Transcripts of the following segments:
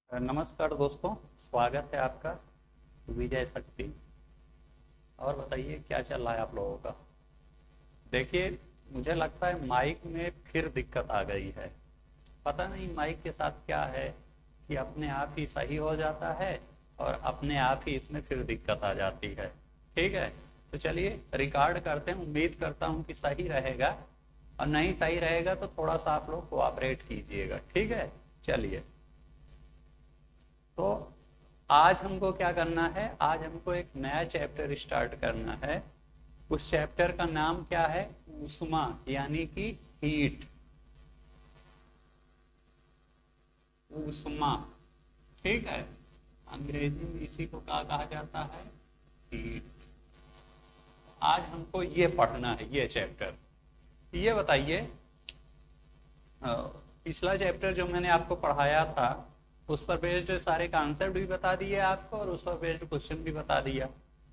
नमस्कार दोस्तों, स्वागत है आपका विजय शक्ति। और बताइए क्या चल रहा है आप लोगों का। देखिए, मुझे लगता है माइक में फिर दिक्कत आ गई है। पता नहीं माइक के साथ क्या है कि अपने आप ही सही हो जाता है और अपने आप ही इसमें फिर दिक्कत आ जाती है। ठीक है, तो चलिए रिकॉर्ड करते हैं। उम्मीद करता हूँ कि सही रहेगा, और नहीं सही रहेगा तो थोड़ा सा आप लोग कोऑपरेट कीजिएगा। ठीक है, चलिए। तो आज हमको क्या करना है, आज हमको एक नया चैप्टर स्टार्ट करना है। उस चैप्टर का नाम क्या है? ऊष्मा, यानी कि हीट। ऊष्मा, ठीक है। अंग्रेजी में इसी को क्या कहा जाता है? हीट। आज हमको ये पढ़ना है, ये चैप्टर। ये बताइए, पिछला चैप्टर जो मैंने आपको पढ़ाया था उस पर बेस्ड सारे कॉन्सेप्ट भी बता दिए आपको, और उस पर बेस्ड क्वेश्चन भी बता दिया।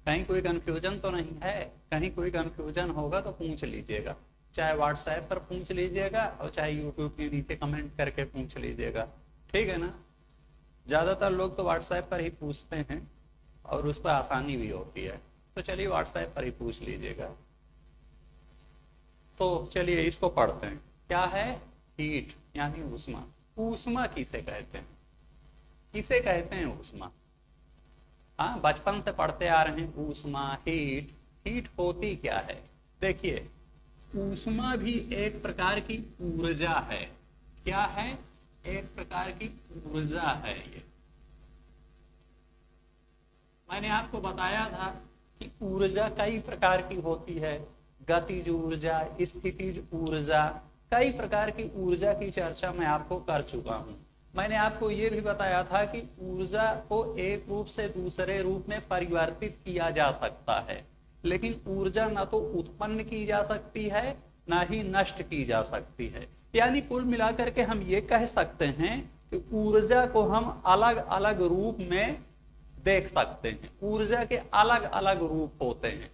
कहीं कोई कंफ्यूजन तो नहीं है? कहीं कोई कंफ्यूजन होगा तो पूछ लीजिएगा, चाहे व्हाट्सएप पर पूछ लीजिएगा और चाहे यूट्यूब के नीचे कमेंट करके पूछ लीजिएगा। ठीक है ना? ज़्यादातर लोग तो व्हाट्सएप पर ही पूछते हैं और उस पर आसानी भी होती है। तो चलिए व्हाट्सएप पर ही पूछ लीजिएगा। तो चलिए इसको पढ़ते हैं। क्या है? हीट यानी ऊष्मा। ऊष्मा किसे कहते हैं? किसे कहते हैं ऊष्मा? हाँ, बचपन से पढ़ते आ रहे हैं ऊष्मा, हीट। हीट होती क्या है? देखिए, ऊष्मा भी एक प्रकार की ऊर्जा है। क्या है? एक प्रकार की ऊर्जा है। ये मैंने आपको बताया था कि ऊर्जा कई प्रकार की होती है। गतिज ऊर्जा, स्थितिज ऊर्जा, कई प्रकार की ऊर्जा की चर्चा मैं आपको कर चुका हूं। मैंने आपको ये भी बताया था कि ऊर्जा को एक रूप से दूसरे रूप में परिवर्तित किया जा सकता है, लेकिन ऊर्जा ना तो उत्पन्न की जा सकती है ना ही नष्ट की जा सकती है। यानी कुल मिलाकर के हम ये कह सकते हैं कि ऊर्जा को हम अलग अलग रूप में देख सकते हैं। ऊर्जा के अलग अलग रूप होते हैं।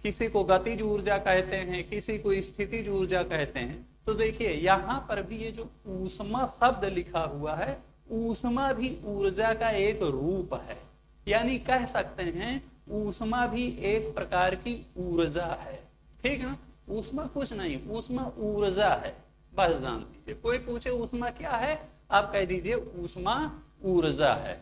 किसी को गतिज ऊर्जा कहते हैं, किसी को स्थितिज ऊर्जा कहते हैं। तो देखिए यहां पर भी ये जो ऊष्मा शब्द लिखा हुआ है, ऊष्मा भी ऊर्जा का एक रूप है। यानी कह सकते हैं ऊष्मा भी एक प्रकार की ऊर्जा है। ठीक है ना? ऊष्मा कुछ नहीं, ऊष्मा ऊर्जा है। बस जान लीजिए। कोई पूछे ऊष्मा क्या है, आप कह दीजिए ऊष्मा ऊर्जा है।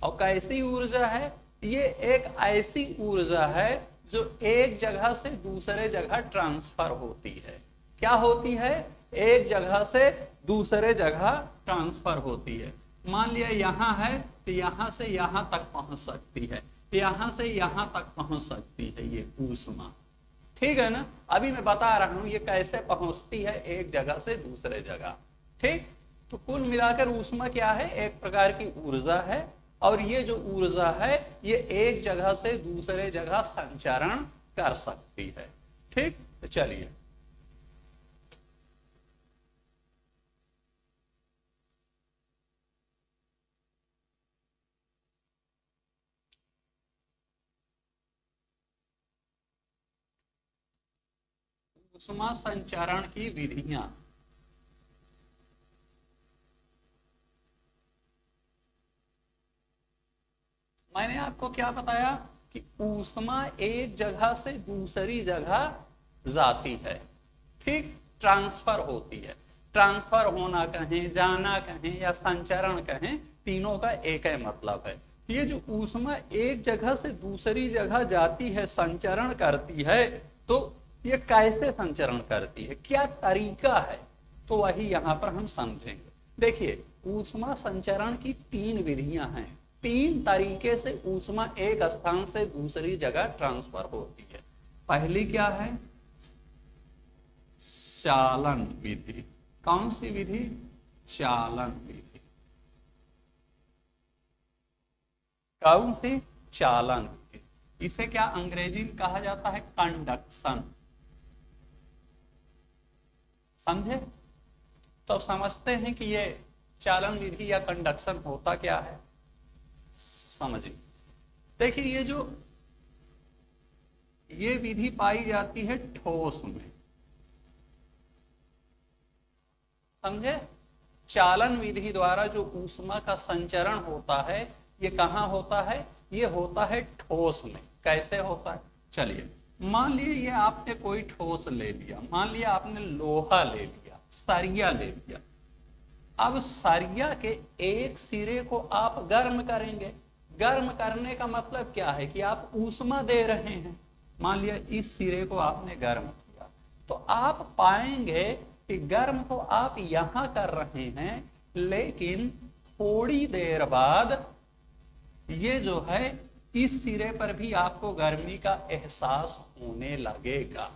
और कैसी ऊर्जा है? ये एक ऐसी ऊर्जा है जो एक जगह से दूसरे जगह ट्रांसफर होती है। क्या होती है? एक जगह से दूसरे जगह ट्रांसफर होती है। मान लिया यहां है तो यहां से यहां तक पहुंच सकती है, यहां से यहां तक पहुंच सकती है ये ऊष्मा। ठीक है ना? अभी मैं बता रहा हूं ये कैसे पहुंचती है एक जगह से दूसरे जगह। ठीक, तो कुल मिलाकर ऊष्मा क्या है? एक प्रकार की ऊर्जा है। और ये जो ऊर्जा है ये एक जगह से दूसरे जगह संचरण कर सकती है। ठीक, तो चलिए ऊष्मा संचरण की विधियां। मैंने आपको क्या बताया कि ऊष्मा एक जगह से दूसरी जगह जाती है। ठीक, ट्रांसफर होती है। ट्रांसफर होना कहें, जाना कहें या संचरण कहें, तीनों का एक ही मतलब है। ये जो ऊष्मा एक जगह से दूसरी जगह जाती है, संचरण करती है, तो ये कैसे संचरण करती है, क्या तरीका है, तो वही यहां पर हम समझेंगे। देखिए, ऊष्मा संचरण की तीन विधियां हैं। तीन तरीके से ऊष्मा एक स्थान से दूसरी जगह ट्रांसफर होती है। पहली क्या है? चालन विधि। कौन सी विधि? चालन विधि। कौन सी? चालन विधि। इसे क्या अंग्रेजी में कहा जाता है? कंडक्शन। समझे? तो अब समझते हैं कि ये चालन विधि या कंडक्शन होता क्या है। समझिए, देखिए ये विधि पाई जाती है ठोस में। समझे? चालन विधि द्वारा जो ऊष्मा का संचरण होता है ये कहाँ होता है? ये होता है ठोस में। कैसे होता है? चलिए, मान लिए ये आपने कोई ठोस ले लिया, मान लिया आपने लोहा ले लिया, सरिया ले लिया। अब सरिया के एक सिरे को आप गर्म करेंगे। गर्म करने का मतलब क्या है कि आप ऊष्मा दे रहे हैं। मान लिया इस सिरे को आपने गर्म किया, तो आप पाएंगे कि गर्म तो आप यहां कर रहे हैं, लेकिन थोड़ी देर बाद ये जो है इस सिरे पर भी आपको गर्मी का एहसास होने लगेगा।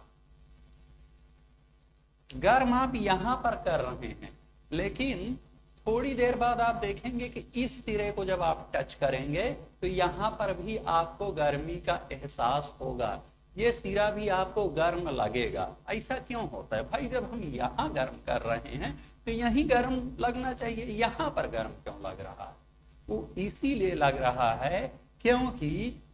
गर्म आप यहां पर कर रहे हैं, लेकिन थोड़ी देर बाद आप देखेंगे कि इस सिरे को जब आप टच करेंगे तो यहां पर भी आपको गर्मी का एहसास होगा, ये सिरा भी आपको गर्म लगेगा। ऐसा क्यों होता है भाई? जब हम यहाँ गर्म कर रहे हैं तो यहीं गर्म लगना चाहिए, यहाँ पर गर्म क्यों लग रहा है? वो इसीलिए लग रहा है क्योंकि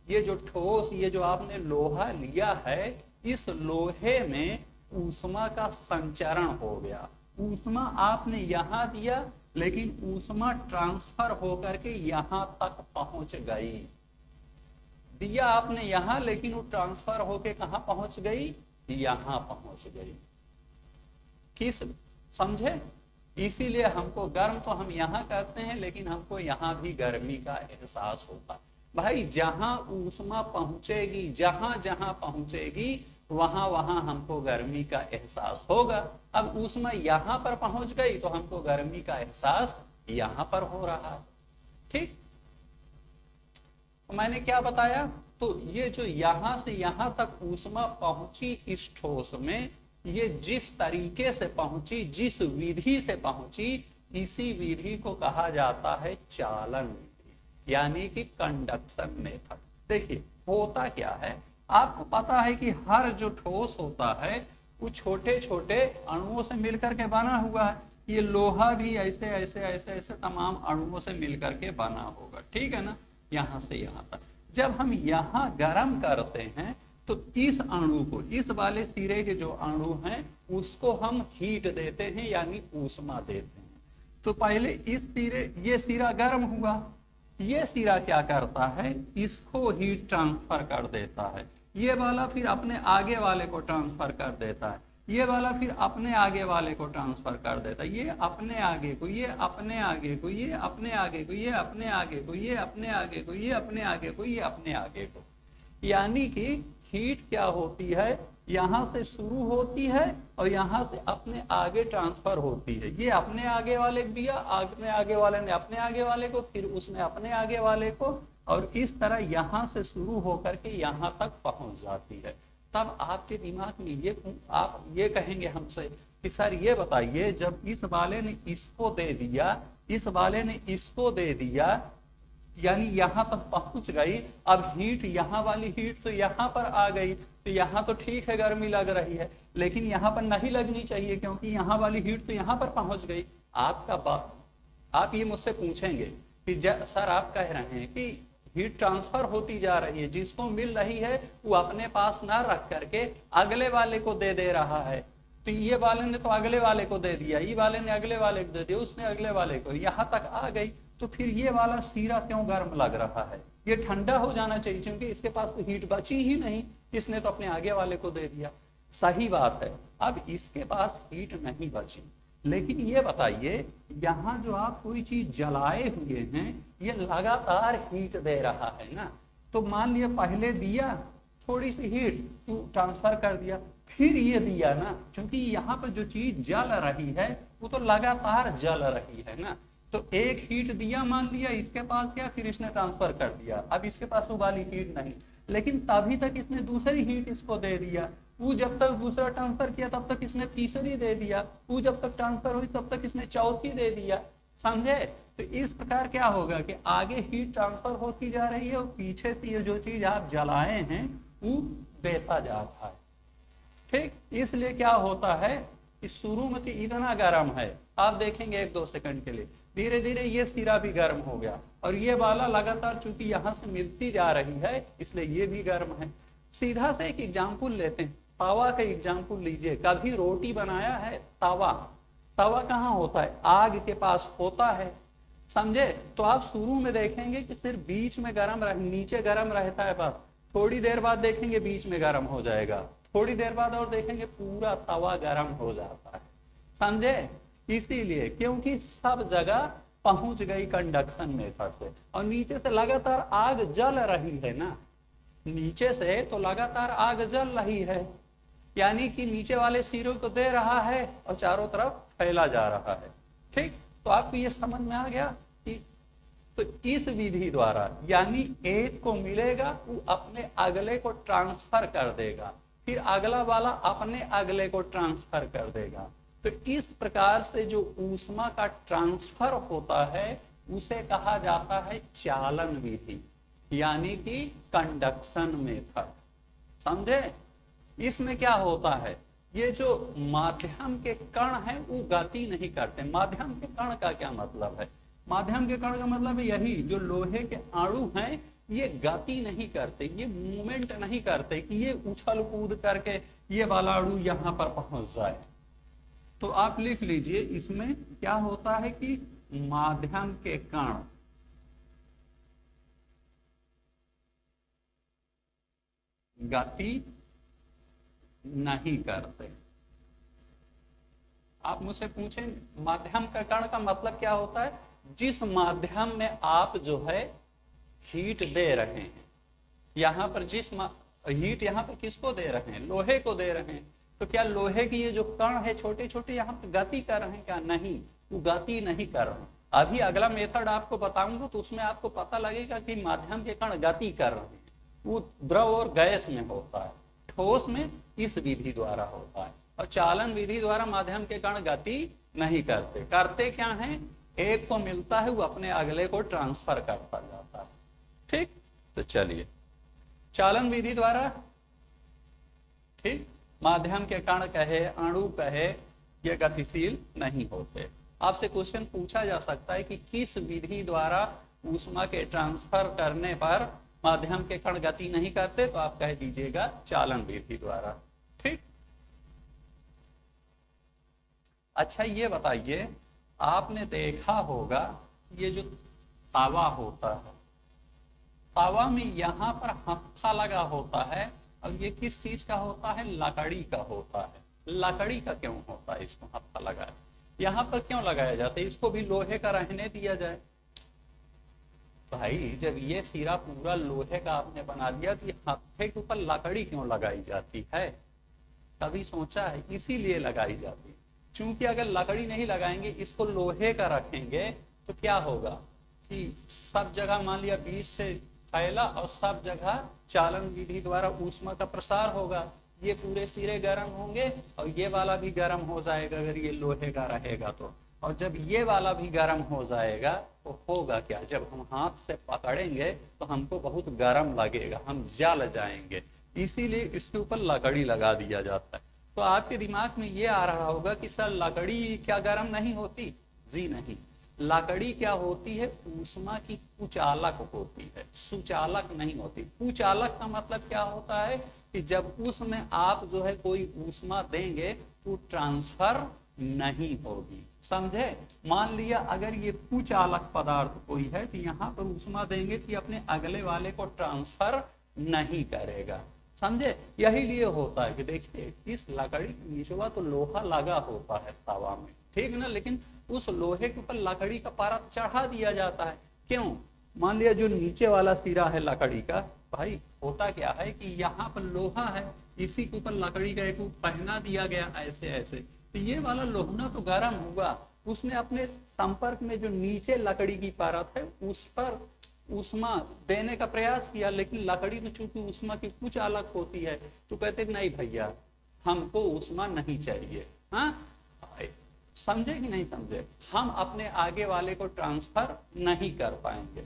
ये जो ठोस, ये जो आपने लोहा लिया है, इस लोहे में ऊष्मा का संचरण हो गया। ऊष्मा आपने यहाँ दिया, लेकिन ऊष्मा ट्रांसफर होकर के यहाँ तक पहुंच गई। दिया आपने यहाँ, लेकिन वो ट्रांसफर होके कहाँ पहुंच गई? यहाँ पहुंच गई। किस समझे? इसीलिए हमको गर्म तो हम यहाँ करते हैं, लेकिन हमको यहाँ भी गर्मी का एहसास होता है। भाई जहां ऊष्मा पहुंचेगी, जहां जहां पहुंचेगी, वहां वहां हमको गर्मी का एहसास होगा। अब ऊष्मा यहाँ पर पहुंच गई तो हमको गर्मी का एहसास यहाँ पर हो रहा है। ठीक, तो मैंने क्या बताया? तो ये जो यहां से यहां तक ऊष्मा पहुंची इस ठोस में, ये जिस तरीके से पहुंची, जिस विधि से पहुंची, इसी विधि को कहा जाता है चालन विधि, यानी कि कंडक्शन मेथड। देखिए होता क्या है, आपको पता है कि हर जो ठोस होता है वो छोटे छोटे अणुओं से मिलकर के बना हुआ है। ये लोहा भी ऐसे ऐसे ऐसे ऐसे तमाम अणुओं से मिलकर के बना होगा, ठीक है ना, यहाँ से यहाँ तक। जब हम यहाँ गर्म करते हैं तो इस अणु को, इस वाले सिरे के जो अणु हैं उसको हम हीट देते हैं, यानी ऊष्मा देते हैं। तो पहले इस सिरे, ये सिरा गर्म हुआ, ये सिरा क्या करता है? इसको हीट ट्रांसफर कर देता है। ये वाला फिर अपने आगे वाले को ट्रांसफर कर देता है, ये वाला फिर अपने आगे वाले को ट्रांसफर कर देता है, ये अपने आगे को, ये अपने आगे को, ये अपने आगे को, ये अपने आगे को, ये अपने आगे को, ये अपने आगे को, ये अपने आगे को। यानी कि हीट क्या होती है? यहाँ से शुरू होती है और यहाँ से अपने आगे ट्रांसफर होती है। ये अपने आगे वाले को दिया, अपने आगे वाले ने अपने आगे वाले को, फिर उसने अपने आगे वाले को, और इस तरह यहाँ से शुरू होकर के यहाँ तक पहुंच जाती है। तब आपके दिमाग में ये, आप ये कहेंगे हमसे कि सर ये बताइए, जब इस वाले ने इसको दे दिया, इस वाले ने इसको दे दिया, यानी यहाँ तक पहुंच गई, अब हीट, यहाँ वाली हीट तो यहाँ पर आ गई, तो यहाँ तो ठीक है गर्मी लग रही है, लेकिन यहाँ पर नहीं लगनी चाहिए क्योंकि यहाँ वाली हीट तो यहाँ पर पहुंच गई। आपका बात, आप ये मुझसे पूछेंगे कि सर आप कह रहे हैं कि हीट ट्रांसफर होती जा रही है, जिसको मिल रही है वो अपने पास ना रख करके अगले वाले को दे रहा है। तो ये वाले ने तो अगले वाले को दे दिया, ये वाले ने अगले वाले को दे दिया, उसने अगले वाले को, यहाँ तक आ गई, तो फिर ये वाला सिरा क्यों गर्म लग रहा है? ये ठंडा हो जाना चाहिए, क्योंकि इसके पास तो हीट बची ही नहीं, इसने तो अपने आगे वाले को दे दिया। सही बात है, अब इसके पास हीट नहीं बची, लेकिन ये बताइए यहाँ जो आप कोई चीज जलाए हुए हैं ये लगातार हीट दे रहा है ना। तो मान लिया पहले दिया थोड़ी सी हीट, ट्रांसफर कर दिया, फिर ये दिया ना, क्योंकि यहाँ पर जो चीज जल रही है वो तो लगातार जल रही है ना। तो एक हीट दिया, मान लिया इसके पास क्या, फिर इसने ट्रांसफर कर दिया, अब इसके पास वो वाली हीट नहीं, लेकिन तभी तक इसने दूसरी हीट इसको दे दिया। वो जब तक दूसरा ट्रांसफर किया तब तक इसने तीसरी दे दिया, वो जब तक ट्रांसफर हुई तब तक इसने चौथी दे दिया। समझे? तो इस प्रकार क्या होगा कि आगे हीट ट्रांसफर होती जा रही है और पीछे से ये जो चीज आप जलाए हैं वो देता जाता है। ठीक, इसलिए क्या होता है कि शुरू में तो इतना गर्म है, आप देखेंगे 1-2 सेकंड के लिए, धीरे धीरे ये सिरा भी गर्म हो गया और ये वाला लगातार चूंकि यहाँ से मिलती जा रही है इसलिए ये भी गर्म है। सीधा से एक एग्जाम्पल लेते हैं, तवा का एग्जाम्पल लीजिए। कभी रोटी बनाया है? तवा, तवा कहाँ होता है? आग के पास होता है, समझे? तो आप शुरू में देखेंगे कि सिर्फ बीच में गर्म नीचे गर्म रहता है बस, थोड़ी देर बाद देखेंगे बीच में गर्म हो जाएगा, थोड़ी देर बाद और देखेंगे पूरा तवा गर्म हो जाता है, समझे? इसीलिए क्योंकि सब जगह पहुंच गई कंडक्शन मेथड से, और नीचे से लगातार आग जल रही है ना, नीचे से तो लगातार आग जल रही है, यानी कि नीचे वाले सिरों को दे रहा है और चारों तरफ फैला जा रहा है। ठीक, तो आपको ये समझ में आ गया कि तो इस विधि द्वारा यानी एक को मिलेगा, वो अपने अगले को ट्रांसफर कर देगा, फिर अगला वाला अपने अगले को ट्रांसफर कर देगा। तो इस प्रकार से जो ऊष्मा का ट्रांसफर होता है उसे कहा जाता है चालन विधि, यानी कि कंडक्शन मेथड, समझे? इसमें क्या होता है, ये जो माध्यम के कण हैं वो गति नहीं करते। माध्यम के कण का क्या मतलब है? माध्यम के कण का मतलब यही, जो लोहे के अणु हैं ये गति नहीं करते, ये मूवमेंट नहीं करते कि ये उछल कूद करके ये वाला अणु यहां पर पहुंच जाए। तो आप लिख लीजिए, इसमें क्या होता है कि माध्यम के कण गति नहीं करते। आप मुझसे पूछें माध्यम का कण का मतलब क्या होता है? जिस माध्यम में आप जो है हीट दे रहे हैं, यहां पर जिस हीट यहां पर किसको दे रहे हैं? लोहे को दे रहे हैं। तो क्या लोहे की ये जो कण है छोटे छोटे यहाँ पे गति कर रहे हैं क्या? नहीं, वो गति नहीं कर रहे हैं। अभी अगला मेथड आपको बताऊंगा तो उसमें आपको पता लगेगा कि माध्यम के कण गति कर रहे हैं। वो द्रव और गैस में होता है, ठोस में इस विधि द्वारा होता है, और चालन विधि द्वारा माध्यम के कण गति नहीं करते। करते क्या है? एक को मिलता है वो अपने अगले को ट्रांसफर करता जाता है। ठीक, तो चलिए चालन विधि द्वारा, ठीक, माध्यम के कण कहे अणु कहे ये गतिशील नहीं होते। आपसे क्वेश्चन पूछा जा सकता है कि किस विधि द्वारा ऊष्मा के ट्रांसफर करने पर माध्यम के कण गति नहीं करते, तो आप कह दीजिएगा चालन विधि द्वारा। ठीक, अच्छा ये बताइए, आपने देखा होगा ये जो तावा होता है, तावा में यहां पर हत्था लगा होता है, और ये किस चीज का होता है? लकड़ी का होता है। लकड़ी का क्यों होता है? इसको हत्था लगाया, यहाँ पर क्यों लगाया जाता है? इसको भी लोहे का रहने दिया जाए। भाई जब ये सिरा पूरा लोहे का आपने बना दिया तो ये हत्थे के ऊपर लकड़ी क्यों लगाई जाती है? कभी सोचा है? इसीलिए लगाई जाती है, क्योंकि अगर लकड़ी नहीं लगाएंगे, इसको लोहे का रखेंगे तो क्या होगा कि सब जगह मान लिया बीच से फैला और सब जगह चालन विधि द्वारा ऊष्मा का प्रसार होगा, ये पूरे सिरे गर्म होंगे और ये वाला भी गर्म हो जाएगा अगर ये लोहे का रहेगा तो। और जब ये वाला भी गर्म हो जाएगा तो होगा क्या? जब हम हाथ से पकड़ेंगे तो हमको बहुत गर्म लगेगा, हम जल जाएंगे, इसीलिए इसके ऊपर लकड़ी लगा दिया जाता है। तो आपके दिमाग में ये आ रहा होगा कि सर लकड़ी क्या गर्म नहीं होती? जी नहीं, लकड़ी क्या होती है? ऊष्मा की कुचालक होती है, सुचालक नहीं होती। कुचालक का मतलब क्या होता है कि जब उसमें आप जो है कोई ऊष्मा देंगे तो ट्रांसफर नहीं होगी, समझे? मान लिया अगर ये कुचालक पदार्थ कोई है तो यहाँ पर ऊष्मा देंगे तो अपने अगले वाले को ट्रांसफर नहीं करेगा, समझे? यही लिए होता है कि देखिए इस लकड़ी निचवा तो लोहा लगा होता है तवा में, ठीक ना, लेकिन उस लोहे के ऊपर लकड़ी का परत चढ़ा दिया जाता है। क्यों? मान लिया जो नीचे वाला सिरा है लकड़ी का, भाई होता क्या है कि यहाँ पर लोहा है, इसी के ऊपर लकड़ी का एक पहना दिया गया ऐसे ऐसे, तो ये वाला लोहना तो गर्म हुआ, उसने अपने संपर्क में जो नीचे लकड़ी की परत है उस पर ऊष्मा देने का प्रयास किया, लेकिन लकड़ी तो चूंकि ऊष्मा की कुछ अलग होती है तो कहते नहीं भैया हमको ऊष्मा नहीं चाहिए। हाँ, समझे कि नहीं समझे? हम अपने आगे वाले को ट्रांसफर नहीं कर पाएंगे,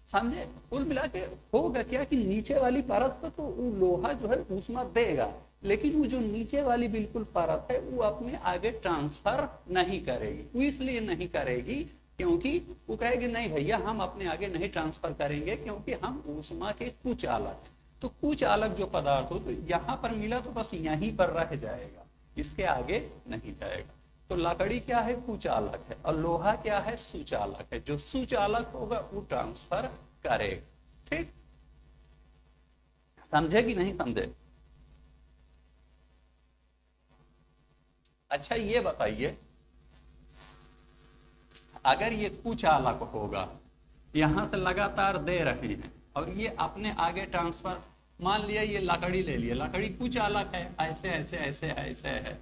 समझे? कुल मिला के होगा क्या कि नीचे वाली परत पर तो वो लोहा जो है ऊष्मा देगा, लेकिन वो जो नीचे वाली बिल्कुल परत है वो अपने आगे ट्रांसफर नहीं करेगी। वो इसलिए नहीं करेगी क्योंकि वो कहेगी नहीं भैया हम अपने आगे नहीं ट्रांसफर करेंगे, क्योंकि हम ऊष्मा के कुछ आलक हैं। तो कुछ आलक जो पदार्थ हो तो यहाँ पर मिला तो बस यहीं पर रह जाएगा, इसके आगे नहीं जाएगा। तो लकड़ी क्या है, कुचालक है, और लोहा क्या है, सुचालक है। जो सुचालक होगा वो ट्रांसफर करेगा। ठीक, समझे कि नहीं समझे? अच्छा ये बताइए, अगर ये कुचालक होगा, यहां से लगातार दे रहे हैं और ये अपने आगे ट्रांसफर, मान लिया ये लकड़ी ले लिया, लकड़ी कुचालक है, ऐसे ऐसे ऐसे ऐसे है,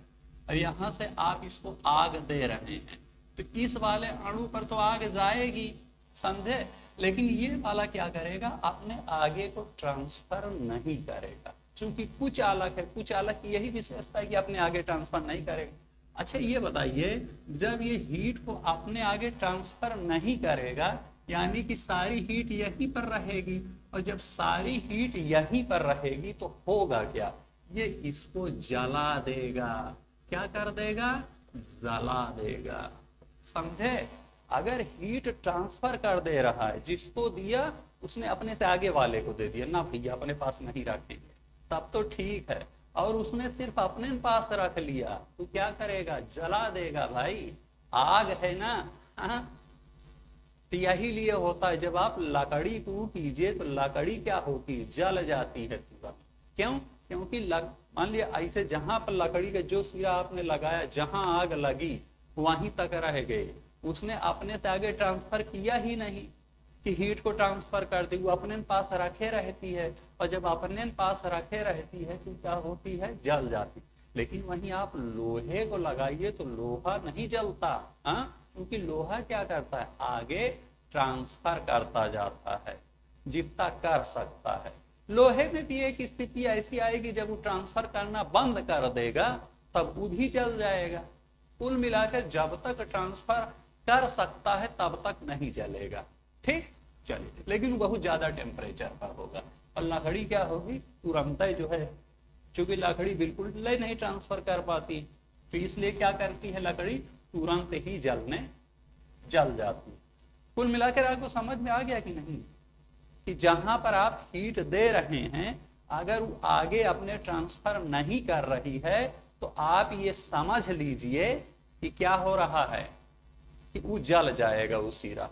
और यहां से आप इसको आग दे रहे हैं, तो इस वाले अणु पर तो आग जाएगी, समझे? लेकिन ये वाला क्या करेगा, अपने आगे को ट्रांसफर नहीं करेगा, क्योंकि कुचालक है। कुचालक की यही विशेषता है कि अपने आगे ट्रांसफर नहीं करेगा। अच्छा ये बताइए, जब ये हीट को अपने आगे ट्रांसफर नहीं करेगा, यानी कि सारी हीट यहीं पर रहेगी, और जब सारी हीट यहीं पर रहेगी तो होगा क्या, ये इसको जला देगा। क्या कर देगा, जला देगा, समझे? अगर हीट ट्रांसफर कर दे रहा है, जिसको दिया उसने अपने से आगे वाले को दे दिया, ना भैया अपने पास नहीं रखेंगे, तब तो ठीक है, और उसने सिर्फ अपने पास रख लिया तो क्या करेगा, जला देगा भाई, आग है ना। हाँ? तो यही लिए होता है, जब आप लकड़ी को कीजिए तो लकड़ी क्या होती है, जल जाती है तुरंत। क्यों? क्योंकि मान लिया ऐसे जहां पर लकड़ी का जो सिरा आपने लगाया, जहां आग लगी वहीं तक रह गए, उसने अपने से आगे ट्रांसफर किया ही नहीं कि हीट को ट्रांसफर कर दी, वो अपने पास रखे रहती है, और जब अपने पास रखे रहती है तो क्या होती है, जल जाती। लेकिन वहीं आप लोहे को लगाइए तो लोहा नहीं जलता, हाँ? क्योंकि लोहा क्या करता है, आगे ट्रांसफर करता जाता है जितना कर सकता है। लोहे में भी एक स्थिति ऐसी आएगी, जब वो ट्रांसफर करना बंद कर देगा तब वो भी जल जाएगा। कुल मिलाकर जब तक ट्रांसफर कर सकता है तब तक नहीं जलेगा। ठीक, चलिए, लेकिन बहुत ज्यादा टेम्परेचर पर होगा। और लकड़ी क्या होगी, तुरंत जो है, चूंकि लकड़ी बिल्कुल नहीं ट्रांसफर कर पाती, तो इसलिए क्या करती है लकड़ी, तुरंत ही जल जाती। कुल मिलाकर आपको समझ में आ गया कि नहीं, कि जहां पर आप हीट दे रहे हैं, अगर वो आगे अपने ट्रांसफर नहीं कर रही है, तो आप ये समझ लीजिए कि क्या हो रहा है, कि वो जल जाएगा वो सिरा।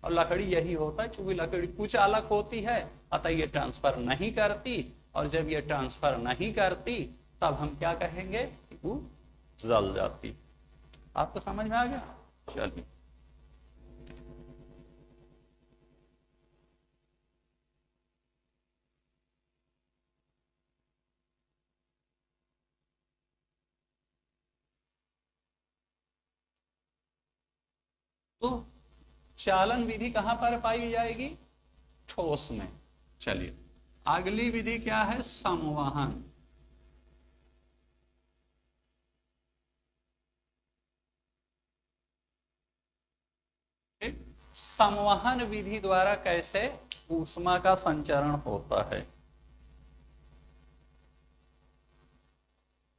और लकड़ी यही होता है, चूंकि लकड़ी कुछ अलग होती है, अतः ये ट्रांसफर नहीं करती, और जब ये ट्रांसफर नहीं करती तब हम क्या कहेंगे, कि वो जल जाती। आपको समझ में आ गया? चलिए, तो चालन विधि कहां पर पाई जाएगी, ठोस में। चलिए, अगली विधि क्या है, संवहन। संवहन विधि द्वारा कैसे ऊष्मा का संचरण होता है।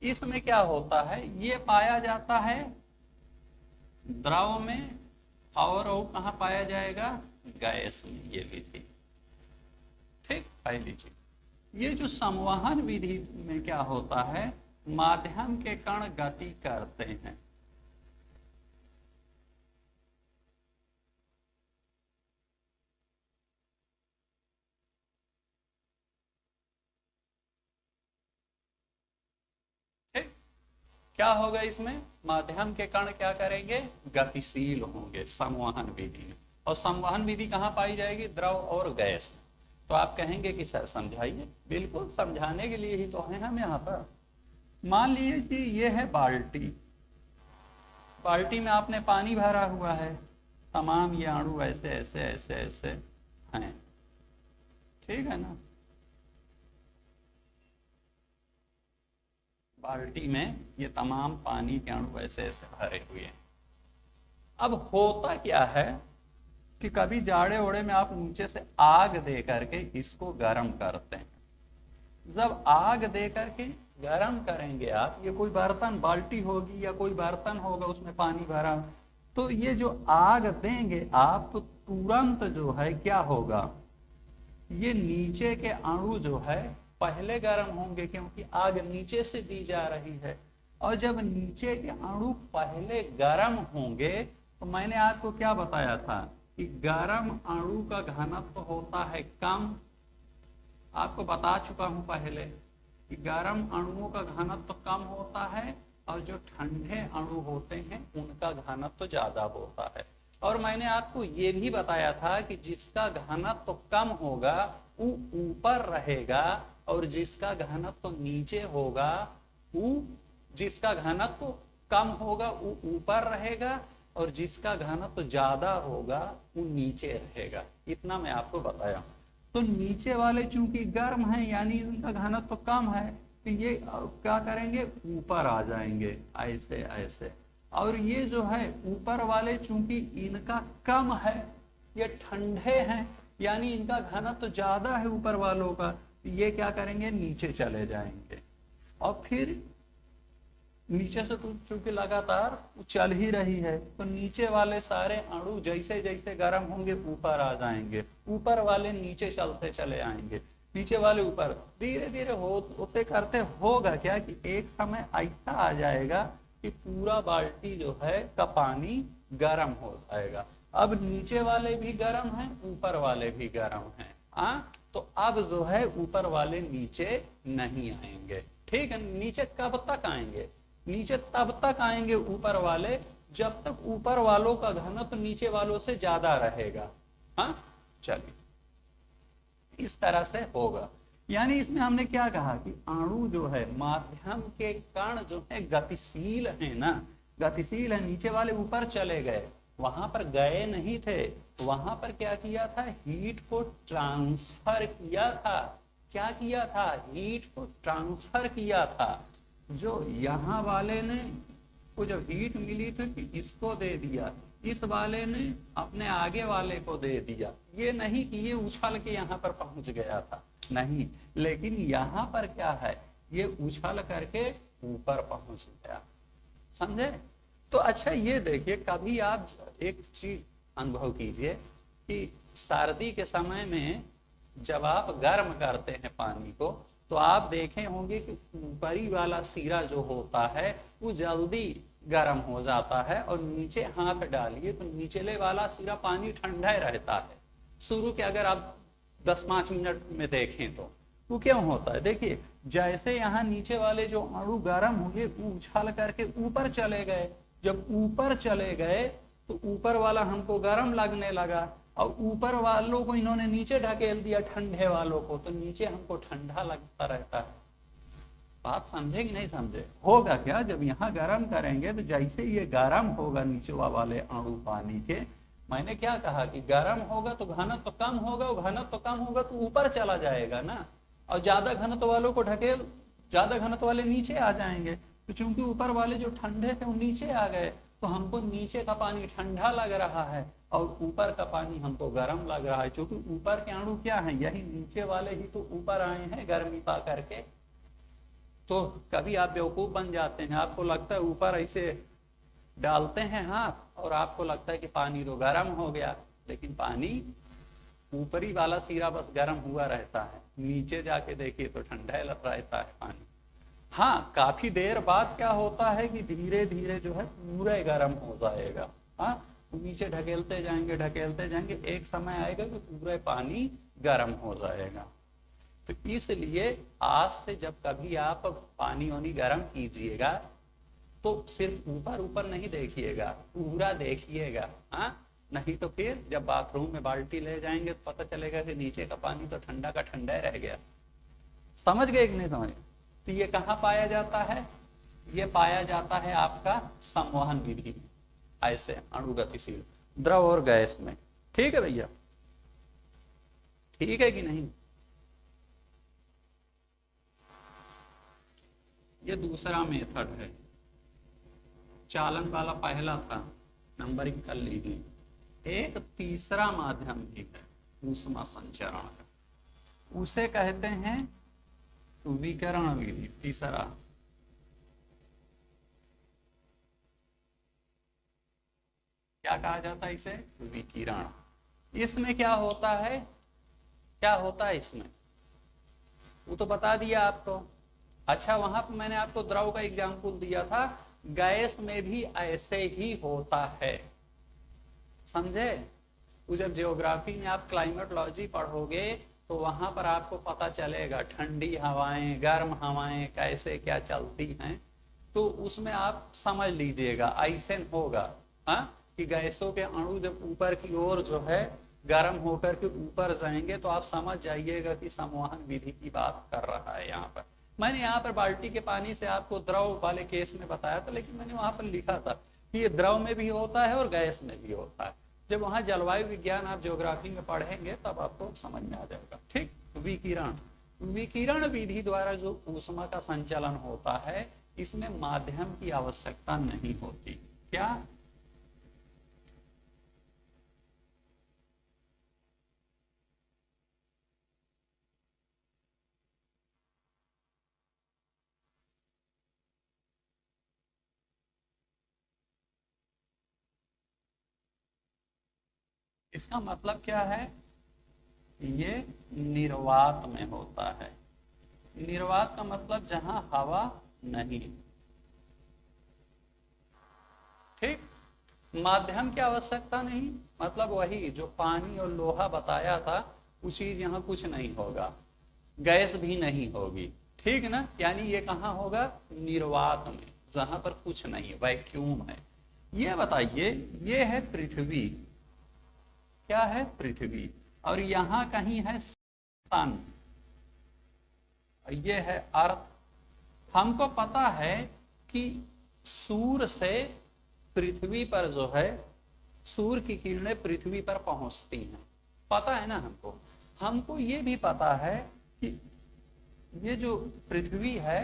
इसमें क्या होता है, ये पाया जाता है द्रव में, और वो कहां पाया जाएगा, गैस में, ये विधि। ठीक, पहली चीज, ये जो संवहन विधि में क्या होता है, माध्यम के कण गति करते हैं। ठीक, क्या होगा इसमें, माध्यम के कण क्या करेंगे, गतिशील होंगे संवहन विधि में। और संवहन विधि कहां पाई जाएगी, द्रव और गैस में। तो आप कहेंगे कि सर समझाइए। बिल्कुल, समझाने के लिए ही तो हैं हम यहाँ पर। मान लीजिए कि ये है बाल्टी, बाल्टी में आपने पानी भरा हुआ है, तमाम ये अणु ऐसे ऐसे ऐसे ऐसे हैं, ठीक है ना। बाल्टी में ये तमाम पानी के अणु ऐसे ऐसे भरे हुए हैं। अब होता क्या है कि कभी जाड़े ओड़े में आप नीचे से आग दे करके इसको गर्म करते हैं। जब आग दे करके गर्म करेंगे आप, ये कोई बर्तन, बाल्टी होगी या कोई बर्तन होगा उसमें पानी भरा, तो ये जो आग देंगे आप, तो तुरंत जो है क्या होगा, ये नीचे के अणु जो है पहले गर्म होंगे, क्योंकि आग नीचे से दी जा रही है। और जब नीचे के अणु पहले गर्म होंगे, तो मैंने आपको क्या बताया था कि गर्म अणु का घनत्व होता है कम। आपको बता चुका हूं पहले कि गर्म अणुओं का घनत्व कम होता है और जो ठंडे अणु होते हैं उनका घनत्व ज्यादा होता है। और मैंने आपको ये भी बताया था कि जिसका घनत्व कम होगा वो ऊपर रहेगा और जिसका घनत्व नीचे होगा वो जिसका घनत्व कम होगा वो ऊपर रहेगा और जिसका घनत्व ज्यादा होगा वो नीचे रहेगा। इतना मैं आपको बताया। तो नीचे वाले चूंकि गर्म हैं यानी उनका घनत्व कम है, तो ये क्या करेंगे, ऊपर आ जाएंगे ऐसे ऐसे। और ये जो है ऊपर वाले चूंकि इनका कम है, ये ठंडे हैं यानी इनका घनत्व ज्यादा है ऊपर वालों का, तो ये क्या करेंगे, नीचे चले जाएंगे। और फिर नीचे से तो चूंकि लगातार चल ही रही है, तो नीचे वाले सारे अणु जैसे जैसे गर्म होंगे ऊपर आ जाएंगे, ऊपर वाले नीचे चलते चले आएंगे, नीचे वाले ऊपर। धीरे धीरे होते करते होगा क्या कि एक समय ऐसा आ जाएगा कि पूरा बाल्टी जो है का पानी गर्म हो जाएगा। अब नीचे वाले भी गर्म हैं, ऊपर वाले भी गर्म हैं। तो अब जो है ऊपर वाले नीचे नहीं आएंगे। ठीक है, नीचे कब तक आएंगे, नीचे तब तक आएंगे ऊपर वाले जब तक ऊपर वालों का घनत्व नीचे वालों से ज्यादा रहेगा। हाँ चलिए, इस तरह से होगा। यानी इसमें हमने क्या कहा कि अणु जो है माध्यम के कण जो है गतिशील है ना, गतिशील है। नीचे वाले ऊपर चले गए, वहां पर गए नहीं थे, वहां पर क्या किया था, हीट को ट्रांसफर किया था। क्या किया था, हीट को ट्रांसफर किया था। जो यहाँ वाले ने को जब हीट मिली थी कि इसको दे दिया, इस वाले ने अपने आगे वाले को दे दिया। ये नहीं कि ये उछल के यहाँ पर पहुंच गया था, नहीं, लेकिन यहाँ पर क्या है, ये उछल करके ऊपर पहुंच गया। समझे? तो अच्छा ये देखिए, कभी आप एक चीज अनुभव कीजिए कि सर्दी के समय में जब आप गर्म करते हैं पानी को, तो आप देखे होंगे कि ऊपरी वाला सिरा जो होता है वो जल्दी गर्म हो जाता है और नीचे हाथ डालिए तो निचले वाला सिरा पानी ठंडा रहता है। शुरू के अगर आप 10-5 मिनट में देखें तो वो क्यों होता है, देखिए जैसे यहाँ नीचे वाले जो अणु गर्म हुए वो उछाल करके ऊपर चले गए। जब ऊपर चले गए तो ऊपर वाला हमको गर्म लगने लगा और ऊपर वालों को इन्होंने नीचे ढकेल दिया, ठंडे वालों को, तो नीचे हमको ठंडा लगता रहता है। बात समझे कि नहीं समझे? होगा क्या, जब यहाँ गर्म करेंगे तो जैसे ये गर्म होगा नीचे वाले अणु पानी के, मैंने क्या कहा कि गर्म होगा तो घनत्व तो कम होगा, घनत्व तो कम होगा तो ऊपर चला जाएगा ना, और ज्यादा घनत्व वालों को ढकेल, ज्यादा घनत्व वाले नीचे आ जाएंगे। तो चूंकि ऊपर वाले जो ठंडे थे वो नीचे आ गए, तो हमको नीचे का पानी ठंडा लग रहा है और ऊपर का पानी हमको गर्म लग रहा है। क्योंकि ऊपर के अणु क्या है, यही नीचे वाले ही तो ऊपर आए हैं गर्मी पा करके। तो कभी आप बेवकूफ बन जाते हैं, आपको लगता है ऊपर ऐसे डालते हैं हाथ और आपको लगता है कि पानी तो गर्म हो गया, लेकिन पानी ऊपरी वाला सिरा बस गर्म हुआ रहता है, नीचे जाके देखिए तो ठंडा रहता है पानी। हाँ, काफी देर बाद क्या होता है कि धीरे धीरे जो है पूरा गर्म हो जाएगा। हाँ, नीचे ढकेलते जाएंगे, एक समय आएगा कि पूरा पानी गर्म हो जाएगा। तो इसलिए आज से जब कभी आप पानी वानी गर्म कीजिएगा तो सिर्फ ऊपर ऊपर नहीं देखिएगा, पूरा देखिएगा। हाँ, नहीं तो फिर जब बाथरूम में बाल्टी ले जाएंगे तो पता चलेगा कि नीचे का पानी तो ठंडा का ठंडा रह गया। समझ गए कि नहीं समझ? तो ये कहाँ पाया जाता है, ये पाया जाता है आपका संवहन विधि में, ऐसे अणु गतिशील द्रव और गैस में। ठीक है भैया, ठीक है कि नहीं? ये दूसरा मेथड है, चालन वाला पहला था, नंबरिंग कर लीजिए। एक तीसरा माध्यम भी है ऊष्मा संचरण का, उसे कहते हैं विकिरण विधि। तीसरा क्या कहा जाता है इसे, विकिरण। इसमें क्या होता है, क्या होता है इसमें वो तो बता दिया आपको अच्छा, वहां पर मैंने आपको द्रव का एग्जाम्पल दिया था, गैस में भी ऐसे ही होता है, समझे। वो जब जियोग्राफी में आप क्लाइमेटोलॉजी पढ़ोगे तो वहां पर आपको पता चलेगा ठंडी हवाएं, गर्म हवाएं कैसे क्या चलती हैं, तो उसमें आप समझ लीजिएगा ऐसे होगा। हाँ, कि गैसों के अणु जब ऊपर की ओर जो है गर्म होकर के ऊपर जाएंगे तो आप समझ जाइएगा कि संवहन विधि की बात कर रहा है। यहाँ पर मैंने यहाँ पर बाल्टी के पानी से आपको द्रव वाले केस में बताया था, लेकिन मैंने वहां पर लिखा था कि ये द्रव में भी होता है और गैस में भी होता है। जब वहां जलवायु विज्ञान आप ज्योग्राफी में पढ़ेंगे तब आपको समझ में आ जाएगा। ठीक, विकिरण, विकिरण विधि द्वारा जो ऊष्मा का संचालन होता है इसमें माध्यम की आवश्यकता नहीं होती। क्या? इसका मतलब क्या है? ये निर्वात में होता है। निर्वात का मतलब जहां हवा नहीं। ठीक, माध्यम की आवश्यकता नहीं, मतलब वही जो पानी और लोहा बताया था वो चीज यहाँ कुछ नहीं होगा, गैस भी नहीं होगी। ठीक ना, यानी ये कहाँ होगा? निर्वात में, जहां पर कुछ नहीं, वैक्यूम है। ये बताइए, ये है पृथ्वी, क्या है? पृथ्वी। और यहां कहीं है सन, ये है अर्थ। हमको पता है कि सूर्य से पृथ्वी पर जो है सूर्य की किरणें पृथ्वी पर पहुंचती हैं, पता है ना हमको। हमको ये भी पता है कि ये जो पृथ्वी है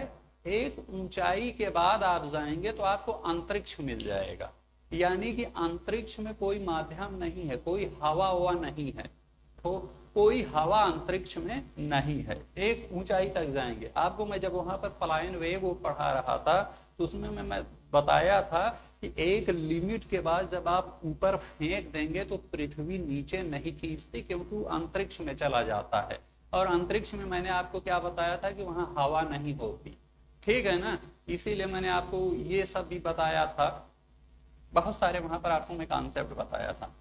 एक ऊंचाई के बाद आप जाएंगे तो आपको अंतरिक्ष मिल जाएगा, यानी कि अंतरिक्ष में कोई माध्यम नहीं है, कोई हवा हुआ नहीं है, तो कोई हवा अंतरिक्ष में नहीं है। एक ऊंचाई तक जाएंगे। आपको मैं जब वहां पर पलायन वेग वो पढ़ा रहा था तो उसमें मैं बताया था कि एक लिमिट के बाद जब आप ऊपर फेंक देंगे तो पृथ्वी नीचे नहीं खींचती, क्योंकि वो अंतरिक्ष में चला जाता है। और अंतरिक्ष में मैंने आपको क्या बताया था कि वहां हवा नहीं होती। ठीक है ना, इसीलिए मैंने आपको ये सब भी बताया था, बहुत सारे वहां पर आपको मैं कॉन्सेप्ट बताया था।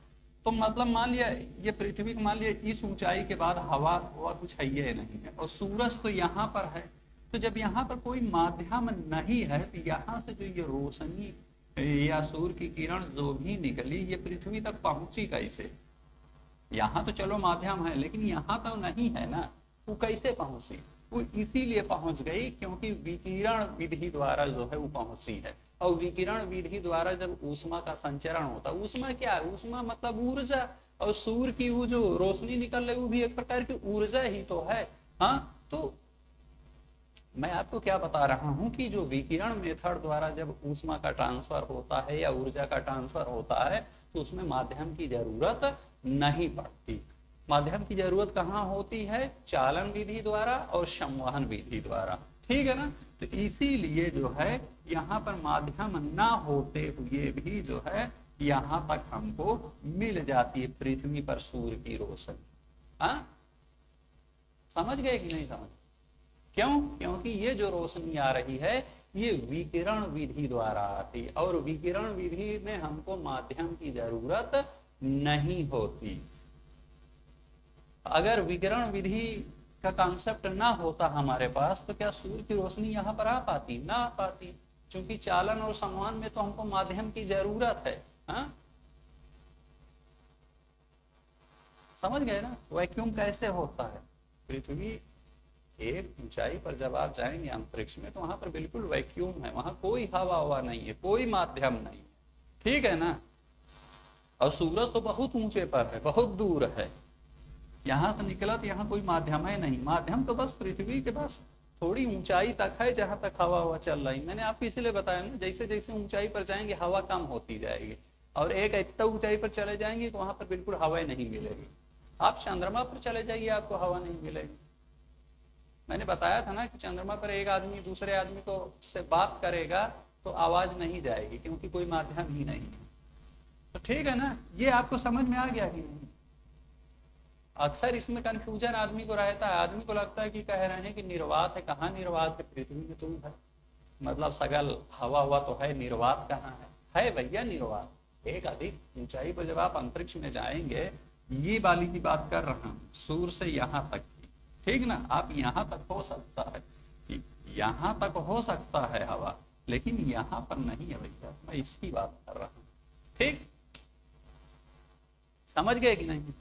तो मतलब मान लिया ये पृथ्वी मान लिया इस ऊंचाई के बाद हवा हुआ कुछ है ही नहीं है, और सूरज तो यहाँ पर है। तो जब यहाँ पर कोई माध्यम नहीं है तो यहाँ से जो ये रोशनी या सूर्य की किरण जो भी निकली ये पृथ्वी तक पहुंची कैसे? यहाँ तो चलो माध्यम है, लेकिन यहाँ तो नहीं है ना, वो कैसे पहुंची? वो इसीलिए पहुंच गई क्योंकि विकिरण विधि द्वारा जो है वो पहुंची है। और विकिरण विधि द्वारा जब ऊष्मा का संचरण होता है, ऊष्मा क्या है? ऊष्मा मतलब ऊर्जा, और सूर्य की वो जो रोशनी निकल रही वो भी एक प्रकार की ऊर्जा ही तो है। हाँ, तो मैं आपको क्या बता रहा हूं कि जो विकिरण मेथड द्वारा जब ऊष्मा का ट्रांसफर होता है या ऊर्जा का ट्रांसफर होता है तो उसमें माध्यम की जरूरत नहीं पड़ती। माध्यम की जरूरत कहाँ होती है? चालन विधि द्वारा और संवहन विधि द्वारा। ठीक है ना, तो इसीलिए जो है यहाँ पर माध्यम ना होते हुए भी जो है यहाँ तक हमको मिल जाती है पृथ्वी पर सूर्य की रोशनी। हाँ, समझ गए कि नहीं समझ? क्यों? क्योंकि ये जो रोशनी आ रही है ये विकिरण विधि द्वारा आती, और विकिरण विधि में हमको माध्यम की जरूरत नहीं होती। अगर विकिरण विधि का कॉन्सेप्ट ना होता हमारे पास तो क्या सूर्य की रोशनी यहाँ पर आ पाती? ना आ पाती, क्योंकि चालन और संवहन में तो हमको माध्यम की जरूरत है। हाँ, समझ गए ना? वैक्यूम कैसे होता है? पृथ्वी एक ऊंचाई पर जब आप जाएंगे अंतरिक्ष में तो वहां पर बिल्कुल वैक्यूम है, वहां कोई हवा नहीं है, कोई माध्यम नहीं है। ठीक है ना, और सूरज तो बहुत ऊंचे पर है, बहुत दूर है, यहां से निकला तो यहाँ कोई माध्यम है नहीं। माध्यम तो बस पृथ्वी के बस थोड़ी ऊंचाई तक है जहां तक हवा चल रही। मैंने आपको इसलिए बताया ना, जैसे जैसे ऊंचाई पर जाएंगे हवा कम होती जाएगी, और एक इतना ऊंचाई पर चले जाएंगे तो वहां पर बिल्कुल हवा नहीं मिलेगी। आप चंद्रमा पर चले जाइए, आपको हवा नहीं मिलेगी। मैंने बताया था ना कि चंद्रमा पर एक आदमी दूसरे आदमी को से बात करेगा तो आवाज नहीं जाएगी, क्योंकि कोई माध्यम ही नहीं है। तो ठीक है ना, ये आपको समझ में आ गया कि नहीं? अक्सर इसमें कंफ्यूजन आदमी को रहता है, आदमी को लगता है कि कह रहे हैं कि निर्वात है, कहाँ निर्वात है, पृथ्वी में तो है, मतलब सगल हवा हुआ तो है, निर्वात कहाँ है भैया निर्वात एक अधिक ऊंचाई पर जब आप अंतरिक्ष में जाएंगे, ये वाली की बात कर रहा हूँ, सूर्य से यहाँ तक की, ठीक ना, आप यहाँ तक हो सकता है, यहाँ तक हो सकता है हवा, लेकिन यहाँ पर नहीं है भैया, मैं इसकी बात कर रहा हूँ, ठीक, समझ गए कि नहीं।